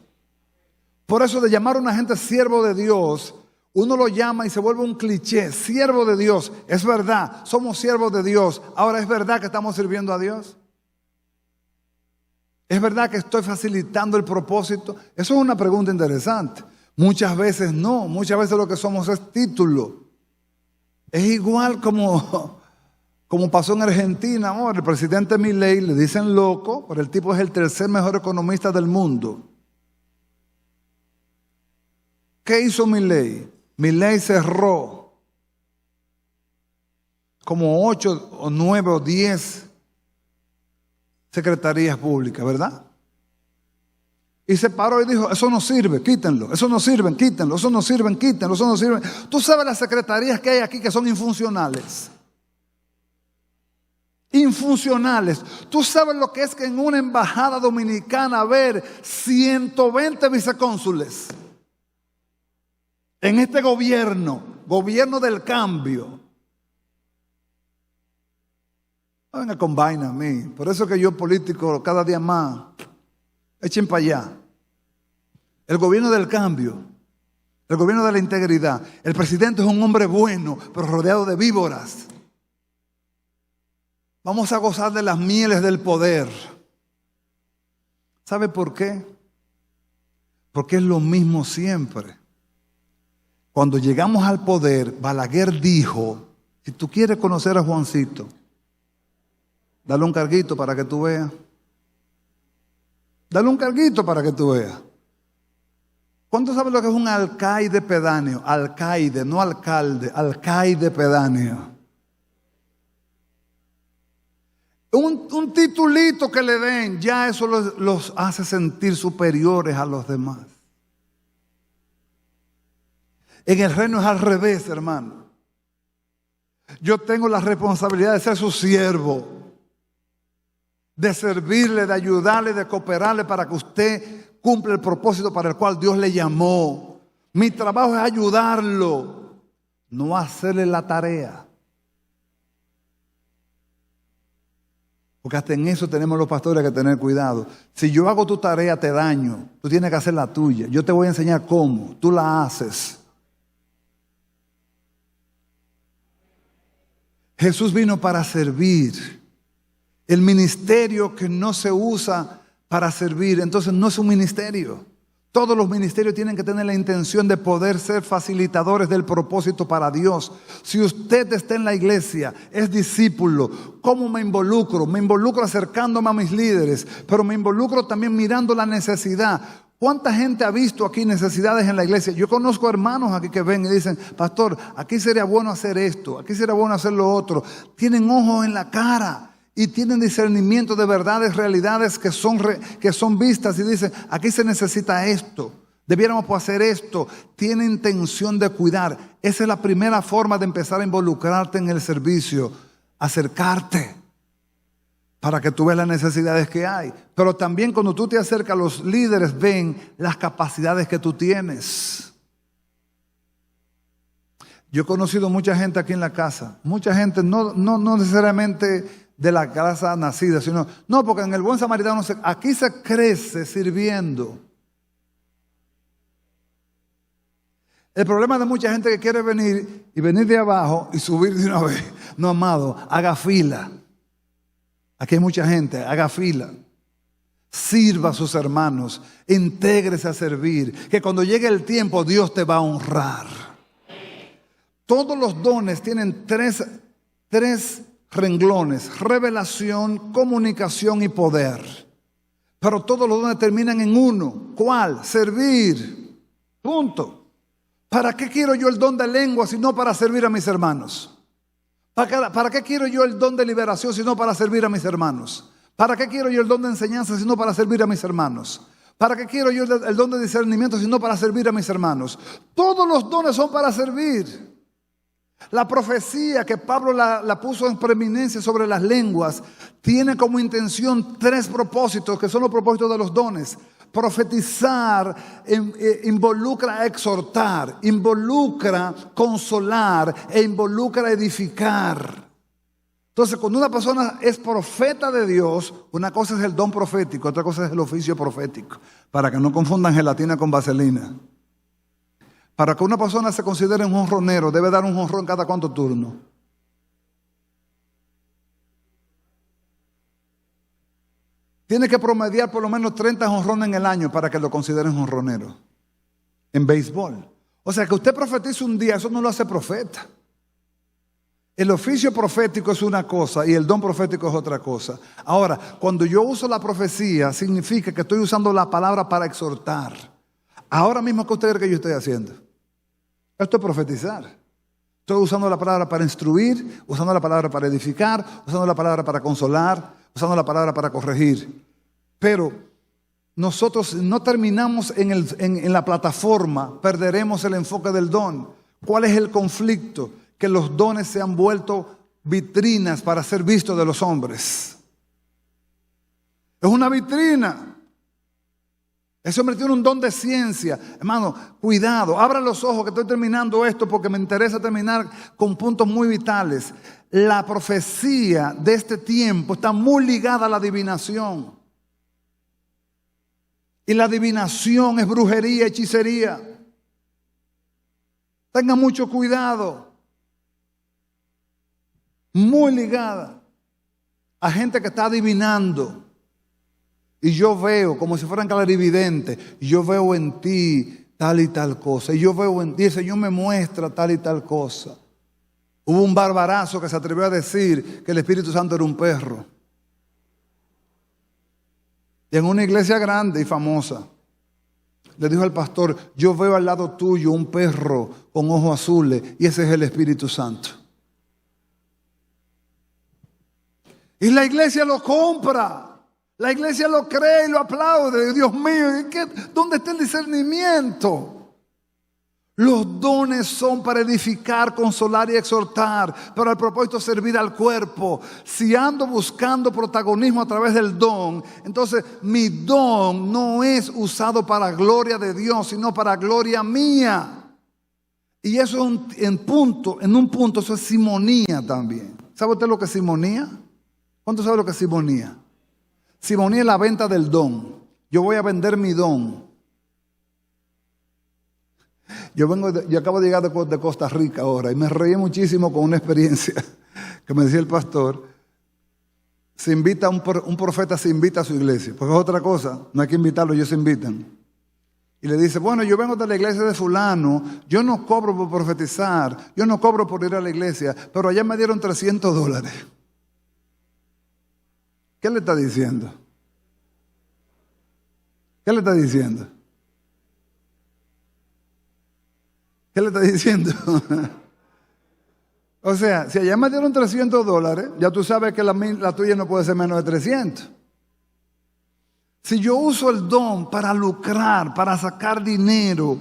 Por eso de llamar a una gente siervo de Dios, uno lo llama y se vuelve un cliché. Siervo de Dios. Es verdad, somos siervos de Dios. Ahora, ¿es verdad que estamos sirviendo a Dios? ¿Es verdad que estoy facilitando el propósito? Eso es una pregunta interesante. Muchas veces no. Muchas veces lo que somos es título. Es igual como pasó en Argentina. Amor, el presidente Milei le dicen loco, pero el tipo es el tercer mejor economista del mundo. ¿Qué hizo Milei? Milei cerró como 8 o 9 o 10 secretarías públicas, ¿verdad? Y se paró y dijo, eso no sirve, quítenlo, eso no sirve, quítenlo, eso no sirve, quítenlo, eso no sirve. Tú sabes las secretarías que hay aquí que son infuncionales. Infuncionales. Tú sabes lo que es que en una embajada dominicana haber 120 vicecónsules. En este gobierno del cambio. No venga con vaina a mí. Por eso que yo político cada día más, echen para allá. El gobierno del cambio, el gobierno de la integridad. El presidente es un hombre bueno, pero rodeado de víboras. Vamos a gozar de las mieles del poder. ¿Sabe por qué? Porque es lo mismo siempre. Cuando llegamos al poder, Balaguer dijo, si tú quieres conocer a Juancito, dale un carguito para que tú veas. Dale un carguito para que tú veas. ¿Cuántos saben lo que es un alcaide pedáneo? Alcaide, no alcalde, alcaide pedáneo. Un titulito que le den, ya eso los hace sentir superiores a los demás. En el reino es al revés, hermano. Yo tengo la responsabilidad de ser su siervo, de servirle, de ayudarle, de cooperarle para que usted cumpla el propósito para el cual Dios le llamó. Mi trabajo es ayudarlo, no hacerle la tarea. Porque hasta en eso tenemos los pastores que tener cuidado. Si yo hago tu tarea, te daño. Tú tienes que hacer la tuya. Yo te voy a enseñar cómo. Tú la haces. Jesús vino para servir. El ministerio que no se usa para servir, entonces no es un ministerio. Todos los ministerios tienen que tener la intención de poder ser facilitadores del propósito para Dios. Si usted está en la iglesia, es discípulo, ¿cómo me involucro? Me involucro acercándome a mis líderes, pero me involucro también mirando la necesidad. ¿Cuánta gente ha visto aquí necesidades en la iglesia? Yo conozco hermanos aquí que ven y dicen, pastor, aquí sería bueno hacer esto, aquí sería bueno hacer lo otro. Tienen ojos en la cara y tienen discernimiento de verdades, realidades que son vistas y dicen, aquí se necesita esto, debiéramos hacer esto. Tienen intención de cuidar. Esa es la primera forma de empezar a involucrarte en el servicio, acercarte. Para que tú veas las necesidades que hay. Pero también cuando tú te acercas, los líderes ven las capacidades que tú tienes. Yo he conocido mucha gente aquí en la casa. Mucha gente, no necesariamente de la casa nacida, sino, no, porque en el buen samaritano, aquí se crece sirviendo. El problema de mucha gente que quiere venir y venir de abajo y subir de una vez. No, amado, haga fila. Aquí hay mucha gente, haga fila. Sirva a sus hermanos, intégrese a servir, que cuando llegue el tiempo Dios te va a honrar. Todos los dones tienen tres renglones: revelación, comunicación y poder. Pero todos los dones terminan en uno. ¿Cuál? Servir. Punto. ¿Para qué quiero yo el don de lengua si no para servir a mis hermanos? ¿Para qué quiero yo el don de liberación sino para servir a mis hermanos? ¿Para qué quiero yo el don de enseñanza sino para servir a mis hermanos? ¿Para qué quiero yo el don de discernimiento sino para servir a mis hermanos? Todos los dones son para servir. La profecía que Pablo la puso en preeminencia sobre las lenguas tiene como intención 3 propósitos, que son los propósitos de los dones. Profetizar involucra exhortar, involucra consolar e involucra edificar. Entonces, cuando una persona es profeta de Dios, una cosa es el don profético, otra cosa es el oficio profético, para que no confundan gelatina con vaselina. Para que una persona se considere un jonronero, debe dar un jonrón cada cuánto turno. Tiene que promediar por lo menos 30 jonrones en el año para que lo consideren jonronero. En béisbol. O sea, que usted profetice un día, eso no lo hace profeta. El oficio profético es una cosa y el don profético es otra cosa. Ahora, cuando yo uso la profecía, significa que estoy usando la palabra para exhortar. Ahora mismo, ¿qué usted cree que yo estoy haciendo? Esto es profetizar. Estoy usando la palabra para instruir, usando la palabra para edificar, usando la palabra para consolar, usando la palabra para corregir. Pero nosotros no terminamos en la plataforma, perderemos el enfoque del don. ¿Cuál es el conflicto? Que los dones se han vuelto vitrinas para ser vistos de los hombres. Es una vitrina. Ese hombre tiene un don de ciencia. Hermano, cuidado, abra los ojos que estoy terminando esto porque me interesa terminar con puntos muy vitales. La profecía de este tiempo está muy ligada a la adivinación. Y la adivinación es brujería, hechicería. Tenga mucho cuidado. Muy ligada a gente que está adivinando. Y yo veo, como si fueran clarividentes, yo veo en ti tal y tal cosa. Y yo veo en ti, el Señor me muestra tal y tal cosa. Hubo un barbarazo que se atrevió a decir que el Espíritu Santo era un perro. Y en una iglesia grande y famosa, le dijo al pastor, yo veo al lado tuyo un perro con ojos azules y ese es el Espíritu Santo. Y la iglesia lo compra. La iglesia lo cree y lo aplaude. Dios mío, ¿dónde está el discernimiento? Los dones son para edificar, consolar y exhortar, pero al propósito servir al cuerpo. Si ando buscando protagonismo a través del don, entonces mi don no es usado para gloria de Dios, sino para gloria mía. Y eso en un punto, eso es simonía también. ¿Sabe usted lo que es simonía? ¿Cuánto sabe lo que es simonía? Simonía es la venta del don. Yo voy a vender mi don. Yo acabo de llegar de Costa Rica ahora y me reí muchísimo con una experiencia que me decía el pastor. Un profeta se invita a su iglesia, porque es otra cosa, no hay que invitarlo, ellos se invitan. Y le dice, bueno, yo vengo de la iglesia de fulano, yo no cobro por profetizar, yo no cobro por ir a la iglesia, pero allá me dieron $300. ¿Qué le está diciendo? ¿Qué le está diciendo? ¿Qué le está diciendo? O sea, si allá me dieron $300, ya tú sabes que la tuya no puede ser menos de 300. Si yo uso el don para lucrar, para sacar dinero,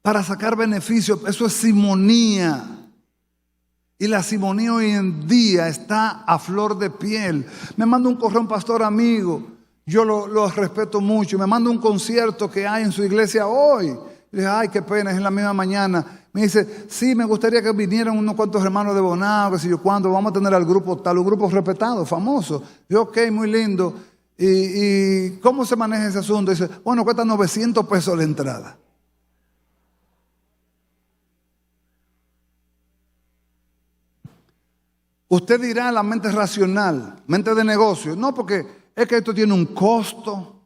para sacar beneficios, eso es simonía. Y la simonía hoy en día está a flor de piel. Me manda un correo un pastor amigo, yo lo respeto mucho, me manda un concierto que hay en su iglesia hoy. Le dije, ay, qué pena, es en la misma mañana. Me dice, sí, me gustaría que vinieran unos cuantos hermanos de Bonao, que sé yo cuándo, vamos a tener al grupo tal, un grupo respetado, famoso. Yo, ok, muy lindo. ¿Y cómo se maneja ese asunto? Dice, bueno, cuesta $900 la entrada. Usted dirá la mente racional, mente de negocio. No, porque es que esto tiene un costo.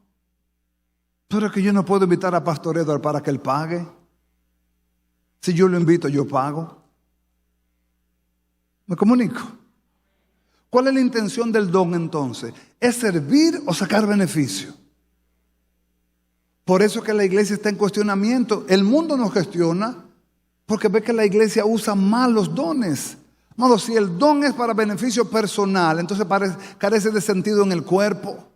Pero es que yo no puedo invitar a Pastor Edward para que él pague. Si yo lo invito, yo pago. Me comunico. ¿Cuál es la intención del don entonces? ¿Es servir o sacar beneficio? Por eso que la iglesia está en cuestionamiento. El mundo nos gestiona porque ve que la iglesia usa mal los dones. Modo, si el don es para beneficio personal, entonces carece de sentido en el cuerpo.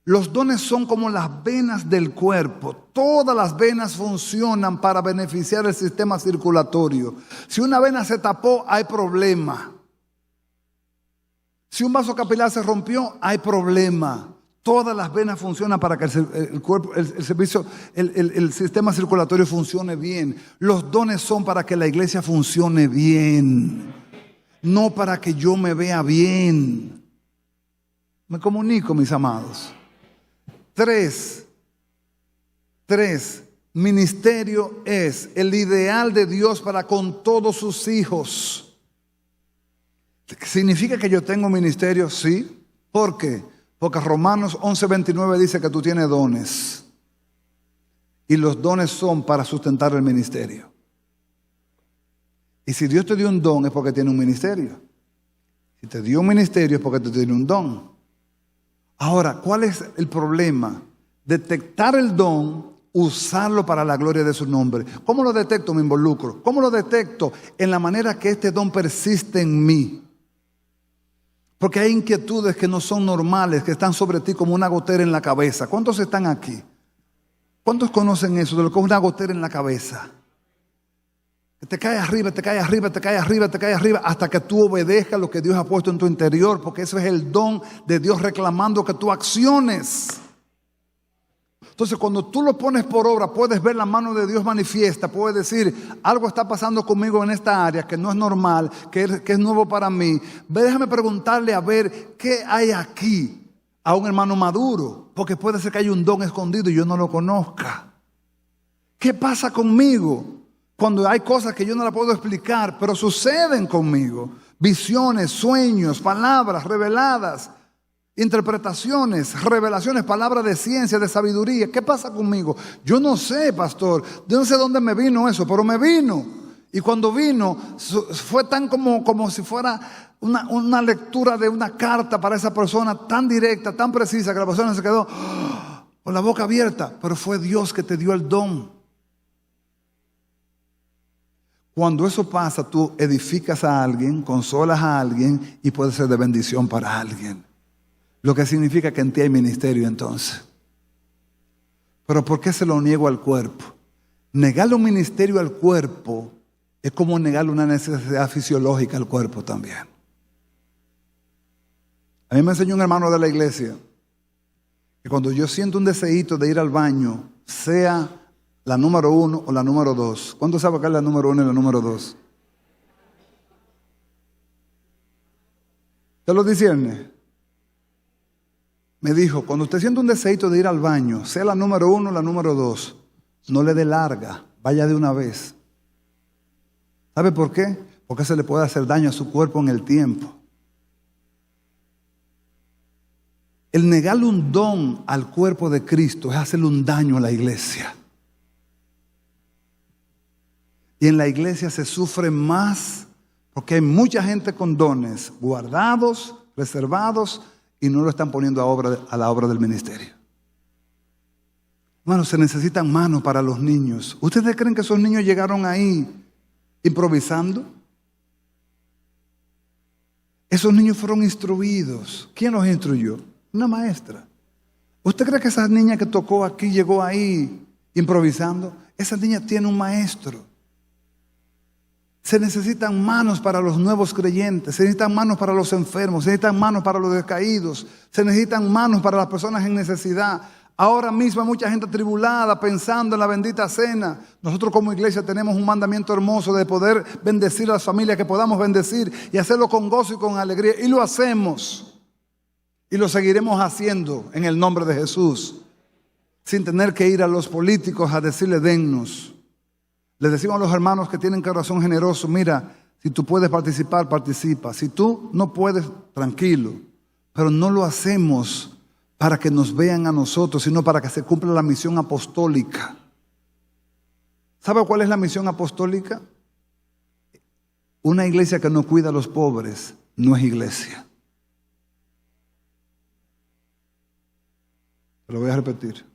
Los dones son como las venas del cuerpo. Todas las venas funcionan para beneficiar el sistema circulatorio. Si una vena se tapó, hay problema. Si un vaso capilar se rompió, hay problema. Todas las venas funcionan para que el cuerpo, el sistema circulatorio funcione bien. Los dones son para que la iglesia funcione bien. no para que yo me vea bien. Me comunico, mis amados. 3. Ministerio es el ideal de Dios para con todos sus hijos. ¿Significa que yo tengo ministerio? Sí. ¿Por qué? Porque Romanos 11:29 dice que tú tienes dones. Y los dones son para sustentar el ministerio. Y si Dios te dio un don es porque tiene un ministerio. Si te dio un ministerio es porque te tiene un don. Ahora, ¿cuál es el problema? Detectar el don, usarlo para la gloria de su nombre. ¿Cómo lo detecto? Me involucro. ¿Cómo lo detecto? En la manera que este don persiste en mí. Porque hay inquietudes que no son normales, que están sobre ti como una gotera en la cabeza. ¿Cuántos están aquí? ¿Cuántos conocen eso de lo que es una gotera en la cabeza? Que te cae arriba, te cae arriba, te cae arriba, te cae arriba, hasta que tú obedezcas lo que Dios ha puesto en tu interior, porque eso es el don de Dios reclamando que tú acciones. Entonces, cuando tú lo pones por obra, puedes ver la mano de Dios manifiesta, puedes decir, algo está pasando conmigo en esta área que no es normal, que es nuevo para mí. Déjame preguntarle a ver qué hay aquí a un hermano maduro, porque puede ser que haya un don escondido y yo no lo conozca. ¿Qué pasa conmigo cuando hay cosas que yo no las puedo explicar, pero suceden conmigo? Visiones, sueños, palabras reveladas, interpretaciones, revelaciones, palabras de ciencia, de sabiduría. ¿Qué pasa conmigo? Yo no sé, pastor. Yo no sé dónde me vino eso, pero me vino. Y cuando vino, fue tan como si fuera una lectura de una carta para esa persona, tan directa, tan precisa, que la persona se quedó con la boca abierta. Pero fue Dios que te dio el don. Cuando eso pasa, tú edificas a alguien, consolas a alguien y puede ser de bendición para alguien. Lo que significa que en ti hay ministerio entonces. Pero ¿por qué se lo niego al cuerpo? Negarle un ministerio al cuerpo es como negarle una necesidad fisiológica al cuerpo también. A mí me enseñó un hermano de la iglesia que cuando yo siento un deseíto de ir al baño, sea la número 1 o la número 2. ¿Cuánto sabe que es la número 1 y la número 2? ¿Usted lo discierne? Me dijo, cuando usted siente un deseito de ir al baño, sea la número 1 o la número 2, no le dé larga, vaya de una vez. ¿Sabe por qué? Porque se le puede hacer daño a su cuerpo en el tiempo. El negarle un don al cuerpo de Cristo es hacerle un daño a la iglesia. Y en la iglesia se sufre más porque hay mucha gente con dones guardados, reservados, y no lo están poniendo a la obra del ministerio. Hermanos, se necesitan manos para los niños. ¿Ustedes creen que esos niños llegaron ahí improvisando? Esos niños fueron instruidos. ¿Quién los instruyó? Una maestra. ¿Usted cree que esa niña que tocó aquí llegó ahí improvisando? Esa niña tiene un maestro. Se necesitan manos para los nuevos creyentes, se necesitan manos para los enfermos, se necesitan manos para los decaídos, se necesitan manos para las personas en necesidad. Ahora mismo hay mucha gente atribulada pensando en la bendita cena. Nosotros como iglesia tenemos un mandamiento hermoso de poder bendecir a las familias que podamos bendecir y hacerlo con gozo y con alegría. Y lo hacemos. Y lo seguiremos haciendo en el nombre de Jesús, sin tener que ir a los políticos a decirle dennos. Les decimos a los hermanos que tienen corazón generoso, mira, si tú puedes participar, participa. Si tú no puedes, tranquilo. Pero no lo hacemos para que nos vean a nosotros, sino para que se cumpla la misión apostólica. ¿Sabe cuál es la misión apostólica? Una iglesia que no cuida a los pobres no es iglesia. Lo voy a repetir.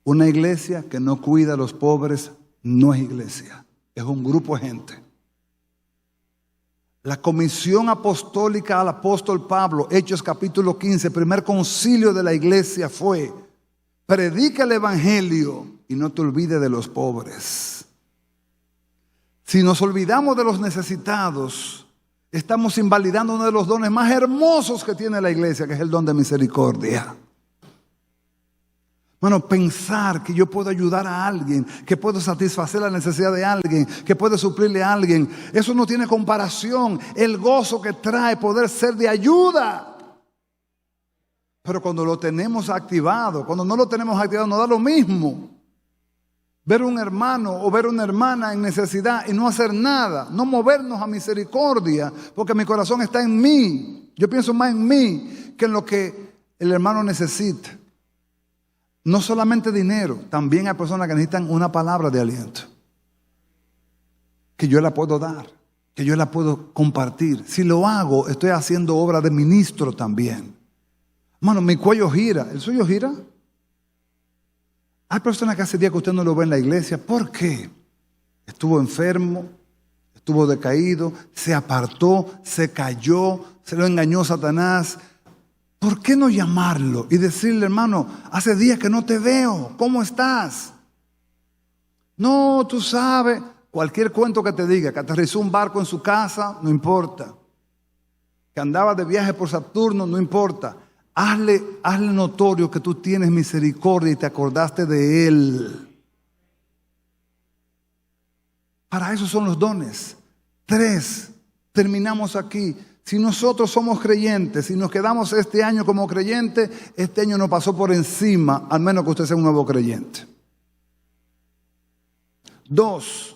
Una iglesia que no cuida a los pobres no es iglesia, es un grupo de gente. La comisión apostólica al apóstol Pablo, Hechos capítulo 15, primer concilio de la iglesia fue: predica el evangelio y no te olvides de los pobres. Si nos olvidamos de los necesitados, estamos invalidando uno de los dones más hermosos que tiene la iglesia, que es el don de misericordia. Bueno, pensar que yo puedo ayudar a alguien, que puedo satisfacer la necesidad de alguien, que puedo suplirle a alguien, eso no tiene comparación. El gozo que trae poder ser de ayuda. Pero cuando lo tenemos activado, cuando no lo tenemos activado, nos da lo mismo. Ver un hermano o ver una hermana en necesidad y no hacer nada, no movernos a misericordia, porque mi corazón está en mí. Yo pienso más en mí que en lo que el hermano necesita. No solamente dinero, también hay personas que necesitan una palabra de aliento. Que yo la puedo dar, que yo la puedo compartir. Si lo hago, estoy haciendo obra de ministro también. Hermano, mi cuello gira, ¿el suyo gira? Hay personas que hace días que usted no lo ve en la iglesia. ¿Por qué? Estuvo enfermo, estuvo decaído, se apartó, se cayó, se lo engañó Satanás. ¿Por qué no llamarlo y decirle, hermano, hace días que no te veo, ¿cómo estás? No, tú sabes, cualquier cuento que te diga, que aterrizó un barco en su casa, no importa. Que andaba de viaje por Saturno, no importa. Hazle notorio que tú tienes misericordia y te acordaste de él. Para eso son los dones. 3, terminamos aquí. Si nosotros somos creyentes, si nos quedamos este año como creyentes, este año nos pasó por encima, al menos que usted sea un nuevo creyente. 2,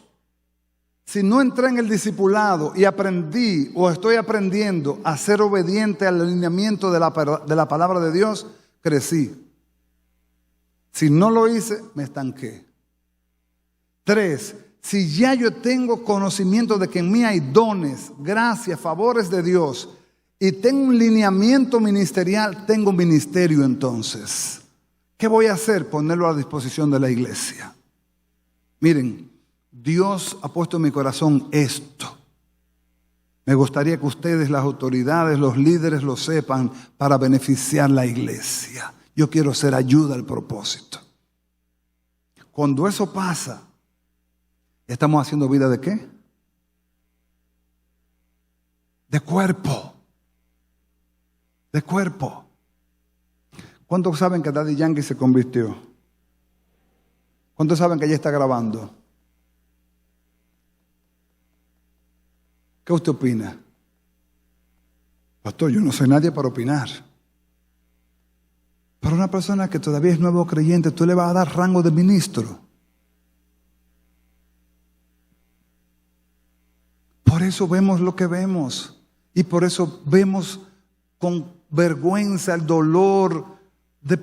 si no entré en el discipulado y aprendí o estoy aprendiendo a ser obediente al alineamiento de la palabra de Dios, crecí. Si no lo hice, me estanqué. 3, si ya yo tengo conocimiento de que en mí hay dones, gracias, favores de Dios, y tengo un lineamiento ministerial, tengo ministerio entonces. ¿Qué voy a hacer? Ponerlo a disposición de la iglesia. Miren, Dios ha puesto en mi corazón esto. Me gustaría que ustedes, las autoridades, los líderes, lo sepan para beneficiar la iglesia. Yo quiero ser ayuda al propósito. Cuando eso pasa, ¿estamos haciendo vida de qué? De cuerpo. De cuerpo. ¿Cuántos saben que Daddy Yankee se convirtió? ¿Cuántos saben que ella está grabando? ¿Qué usted opina? Pastor, yo no soy nadie para opinar. Para una persona que todavía es nuevo creyente, tú le vas a dar rango de ministro. Por eso vemos lo que vemos. Y por eso vemos con vergüenza el dolor de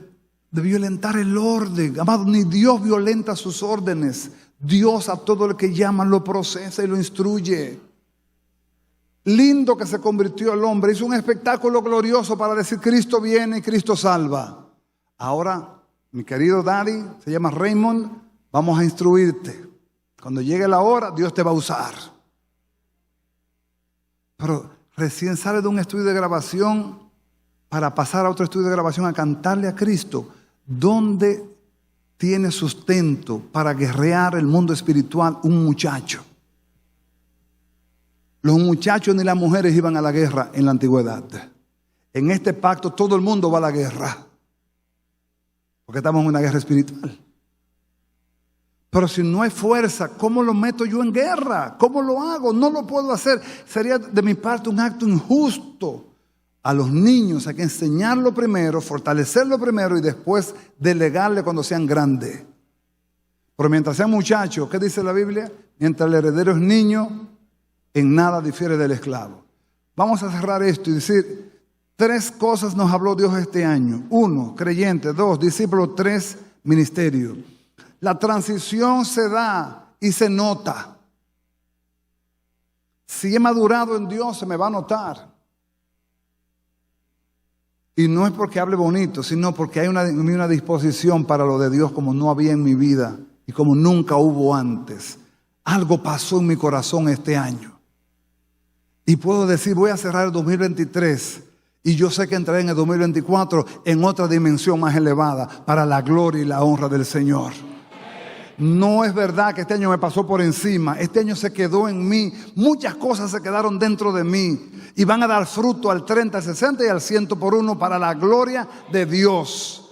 violentar el orden. Amado, ni Dios violenta sus órdenes. Dios a todo el que llama lo procesa y lo instruye. Lindo que se convirtió el hombre. Hizo un espectáculo glorioso para decir Cristo viene y Cristo salva. Ahora, mi querido Daddy, se llama Raymond, vamos a instruirte. Cuando llegue la hora, Dios te va a usar. Pero recién sale de un estudio de grabación para pasar a otro estudio de grabación a cantarle a Cristo. ¿Dónde tiene sustento para guerrear el mundo espiritual un muchacho? Los muchachos ni las mujeres iban a la guerra en la antigüedad. En este pacto todo el mundo va a la guerra. Porque estamos en una guerra espiritual. Pero si no hay fuerza, ¿cómo lo meto yo en guerra? ¿Cómo lo hago? No lo puedo hacer. Sería de mi parte un acto injusto. A los niños hay que enseñarlo primero, fortalecerlo primero y después delegarle cuando sean grandes. Pero mientras sean muchachos, ¿qué dice la Biblia? Mientras el heredero es niño, en nada difiere del esclavo. Vamos a cerrar esto y decir, 3 cosas nos habló Dios este año. 1, creyente. 2, discípulo. 3, ministerio. La transición se da y se nota. Si he madurado en Dios, se me va a notar. Y no es porque hable bonito, sino porque hay una disposición para lo de Dios como no había en mi vida y como nunca hubo antes. Algo pasó en mi corazón este año. Y puedo decir, voy a cerrar el 2023 y yo sé que entraré en el 2024 en otra dimensión más elevada para la gloria y la honra del Señor. No es verdad que este año me pasó por encima. Este año se quedó en mí. Muchas cosas se quedaron dentro de mí y van a dar fruto al 30, al 60 y al 100 por 1 para la gloria de Dios.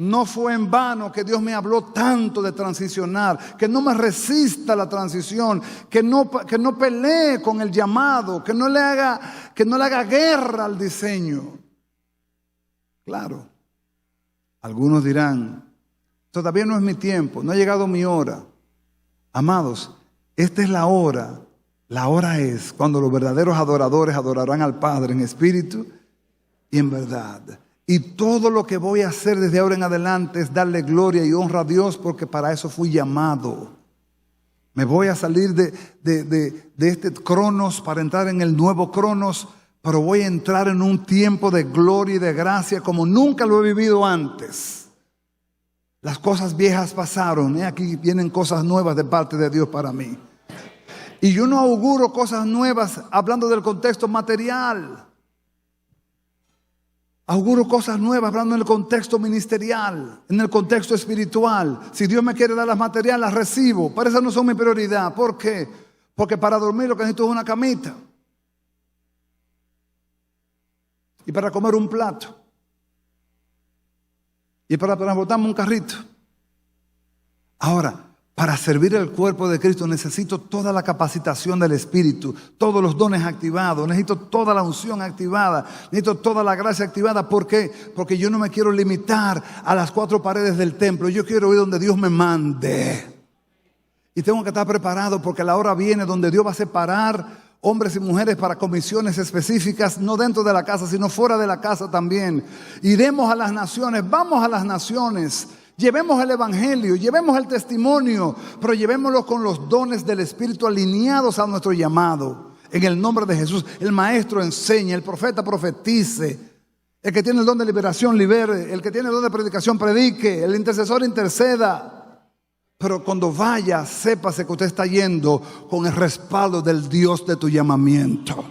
No fue en vano que Dios me habló tanto de transicionar, que no me resista la transición, que no pelee con el llamado, que no le haga guerra al diseño. Claro, algunos dirán, todavía no es mi tiempo, no ha llegado mi hora. Amados, esta es la hora. La hora es cuando los verdaderos adoradores adorarán al Padre en espíritu y en verdad. Y todo lo que voy a hacer desde ahora en adelante es darle gloria y honra a Dios, porque para eso fui llamado. Me voy a salir de este Cronos para entrar en el nuevo Cronos, pero voy a entrar en un tiempo de gloria y de gracia como nunca lo he vivido antes. Las cosas viejas pasaron, aquí vienen cosas nuevas de parte de Dios para mí. Y yo no auguro cosas nuevas hablando del contexto material. Auguro cosas nuevas hablando en el contexto ministerial, en el contexto espiritual. Si Dios me quiere dar las materiales, las recibo. Pero esas no son mi prioridad. ¿Por qué? Porque para dormir lo que necesito es una camita. Y para comer un plato. Y para transportarme un carrito. Ahora, para servir el cuerpo de Cristo necesito toda la capacitación del Espíritu, todos los dones activados, necesito toda la unción activada, necesito toda la gracia activada. ¿Por qué? Porque yo no me quiero limitar a las 4 paredes del templo, yo quiero ir donde Dios me mande. Y tengo que estar preparado porque la hora viene donde Dios va a separar hombres y mujeres para comisiones específicas, no dentro de la casa, sino fuera de la casa también. Iremos a las naciones, vamos a las naciones. Llevemos el evangelio, llevemos el testimonio, pero llevémoslo con los dones del Espíritu alineados a nuestro llamado. En el nombre de Jesús, el maestro enseñe, el profeta profetice, el que tiene el don de liberación libere, el que tiene el don de predicación predique, el intercesor interceda. Pero cuando vaya, sépase que usted está yendo con el respaldo del Dios de tu llamamiento.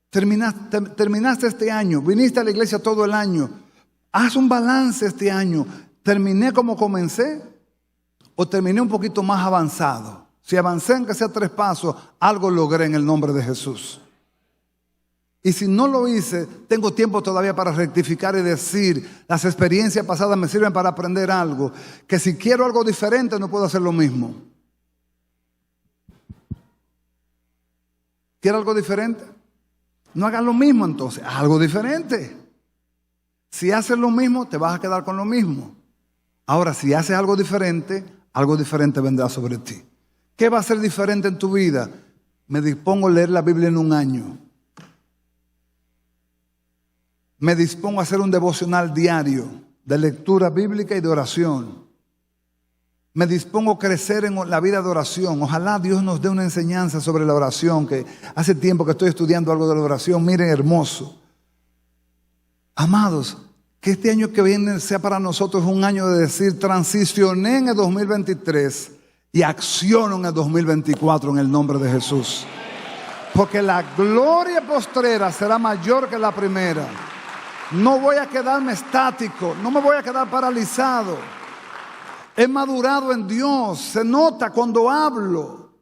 Terminaste este año, viniste a la iglesia todo el año. Haz un balance este año. ¿Terminé como comencé o terminé un poquito más avanzado? Si avancé en que sea 3 pasos, algo logré en el nombre de Jesús. Y si no lo hice, tengo tiempo todavía para rectificar y decir, las experiencias pasadas me sirven para aprender algo, que si quiero algo diferente no puedo hacer lo mismo. ¿Quiere algo diferente? No hagas lo mismo entonces, haz algo diferente. Si haces lo mismo, te vas a quedar con lo mismo. Ahora, si haces algo diferente vendrá sobre ti. ¿Qué va a ser diferente en tu vida? Me dispongo a leer la Biblia en un año. Me dispongo a hacer un devocional diario de lectura bíblica y de oración. Me dispongo a crecer en la vida de oración. Ojalá Dios nos dé una enseñanza sobre la oración, que hace tiempo que estoy estudiando algo de la oración. Miren, hermoso. Amados, que este año que viene sea para nosotros un año de decir, transicioné en el 2023 y acciono en el 2024 en el nombre de Jesús. Porque la gloria postrera será mayor que la primera. No voy a quedarme estático, no me voy a quedar paralizado. He madurado en Dios, se nota cuando hablo,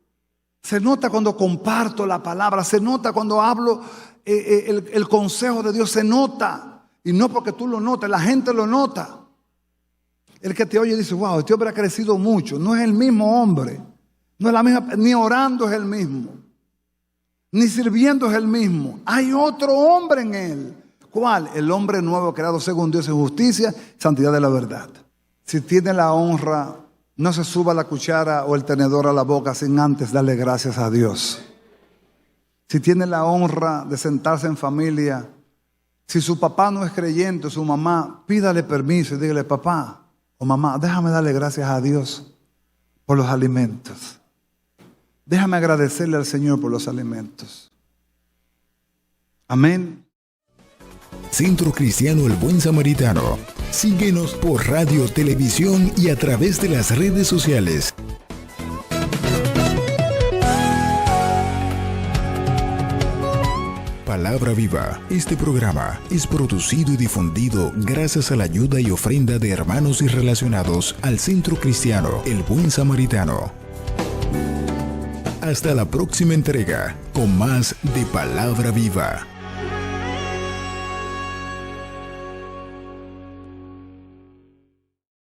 se nota cuando comparto la palabra, se nota cuando hablo el consejo de Dios, se nota. Y no porque tú lo notes, la gente lo nota. El que te oye dice, wow, este hombre ha crecido mucho. No es el mismo hombre. No es la misma, ni orando es el mismo. Ni sirviendo es el mismo. Hay otro hombre en él. ¿Cuál? El hombre nuevo creado según Dios en justicia, santidad de la verdad. Si tiene la honra, no se suba la cuchara o el tenedor a la boca sin antes darle gracias a Dios. Si tiene la honra de sentarse en familia, si su papá no es creyente, su mamá, pídale permiso y dígale, papá o mamá, déjame darle gracias a Dios por los alimentos. Déjame agradecerle al Señor por los alimentos. Amén. Centro Cristiano El Buen Samaritano. Síguenos por radio, televisión y a través de las redes sociales. Palabra Viva. Este programa es producido y difundido gracias a la ayuda y ofrenda de hermanos y relacionados al Centro Cristiano El Buen Samaritano. Hasta la próxima entrega con más de Palabra Viva.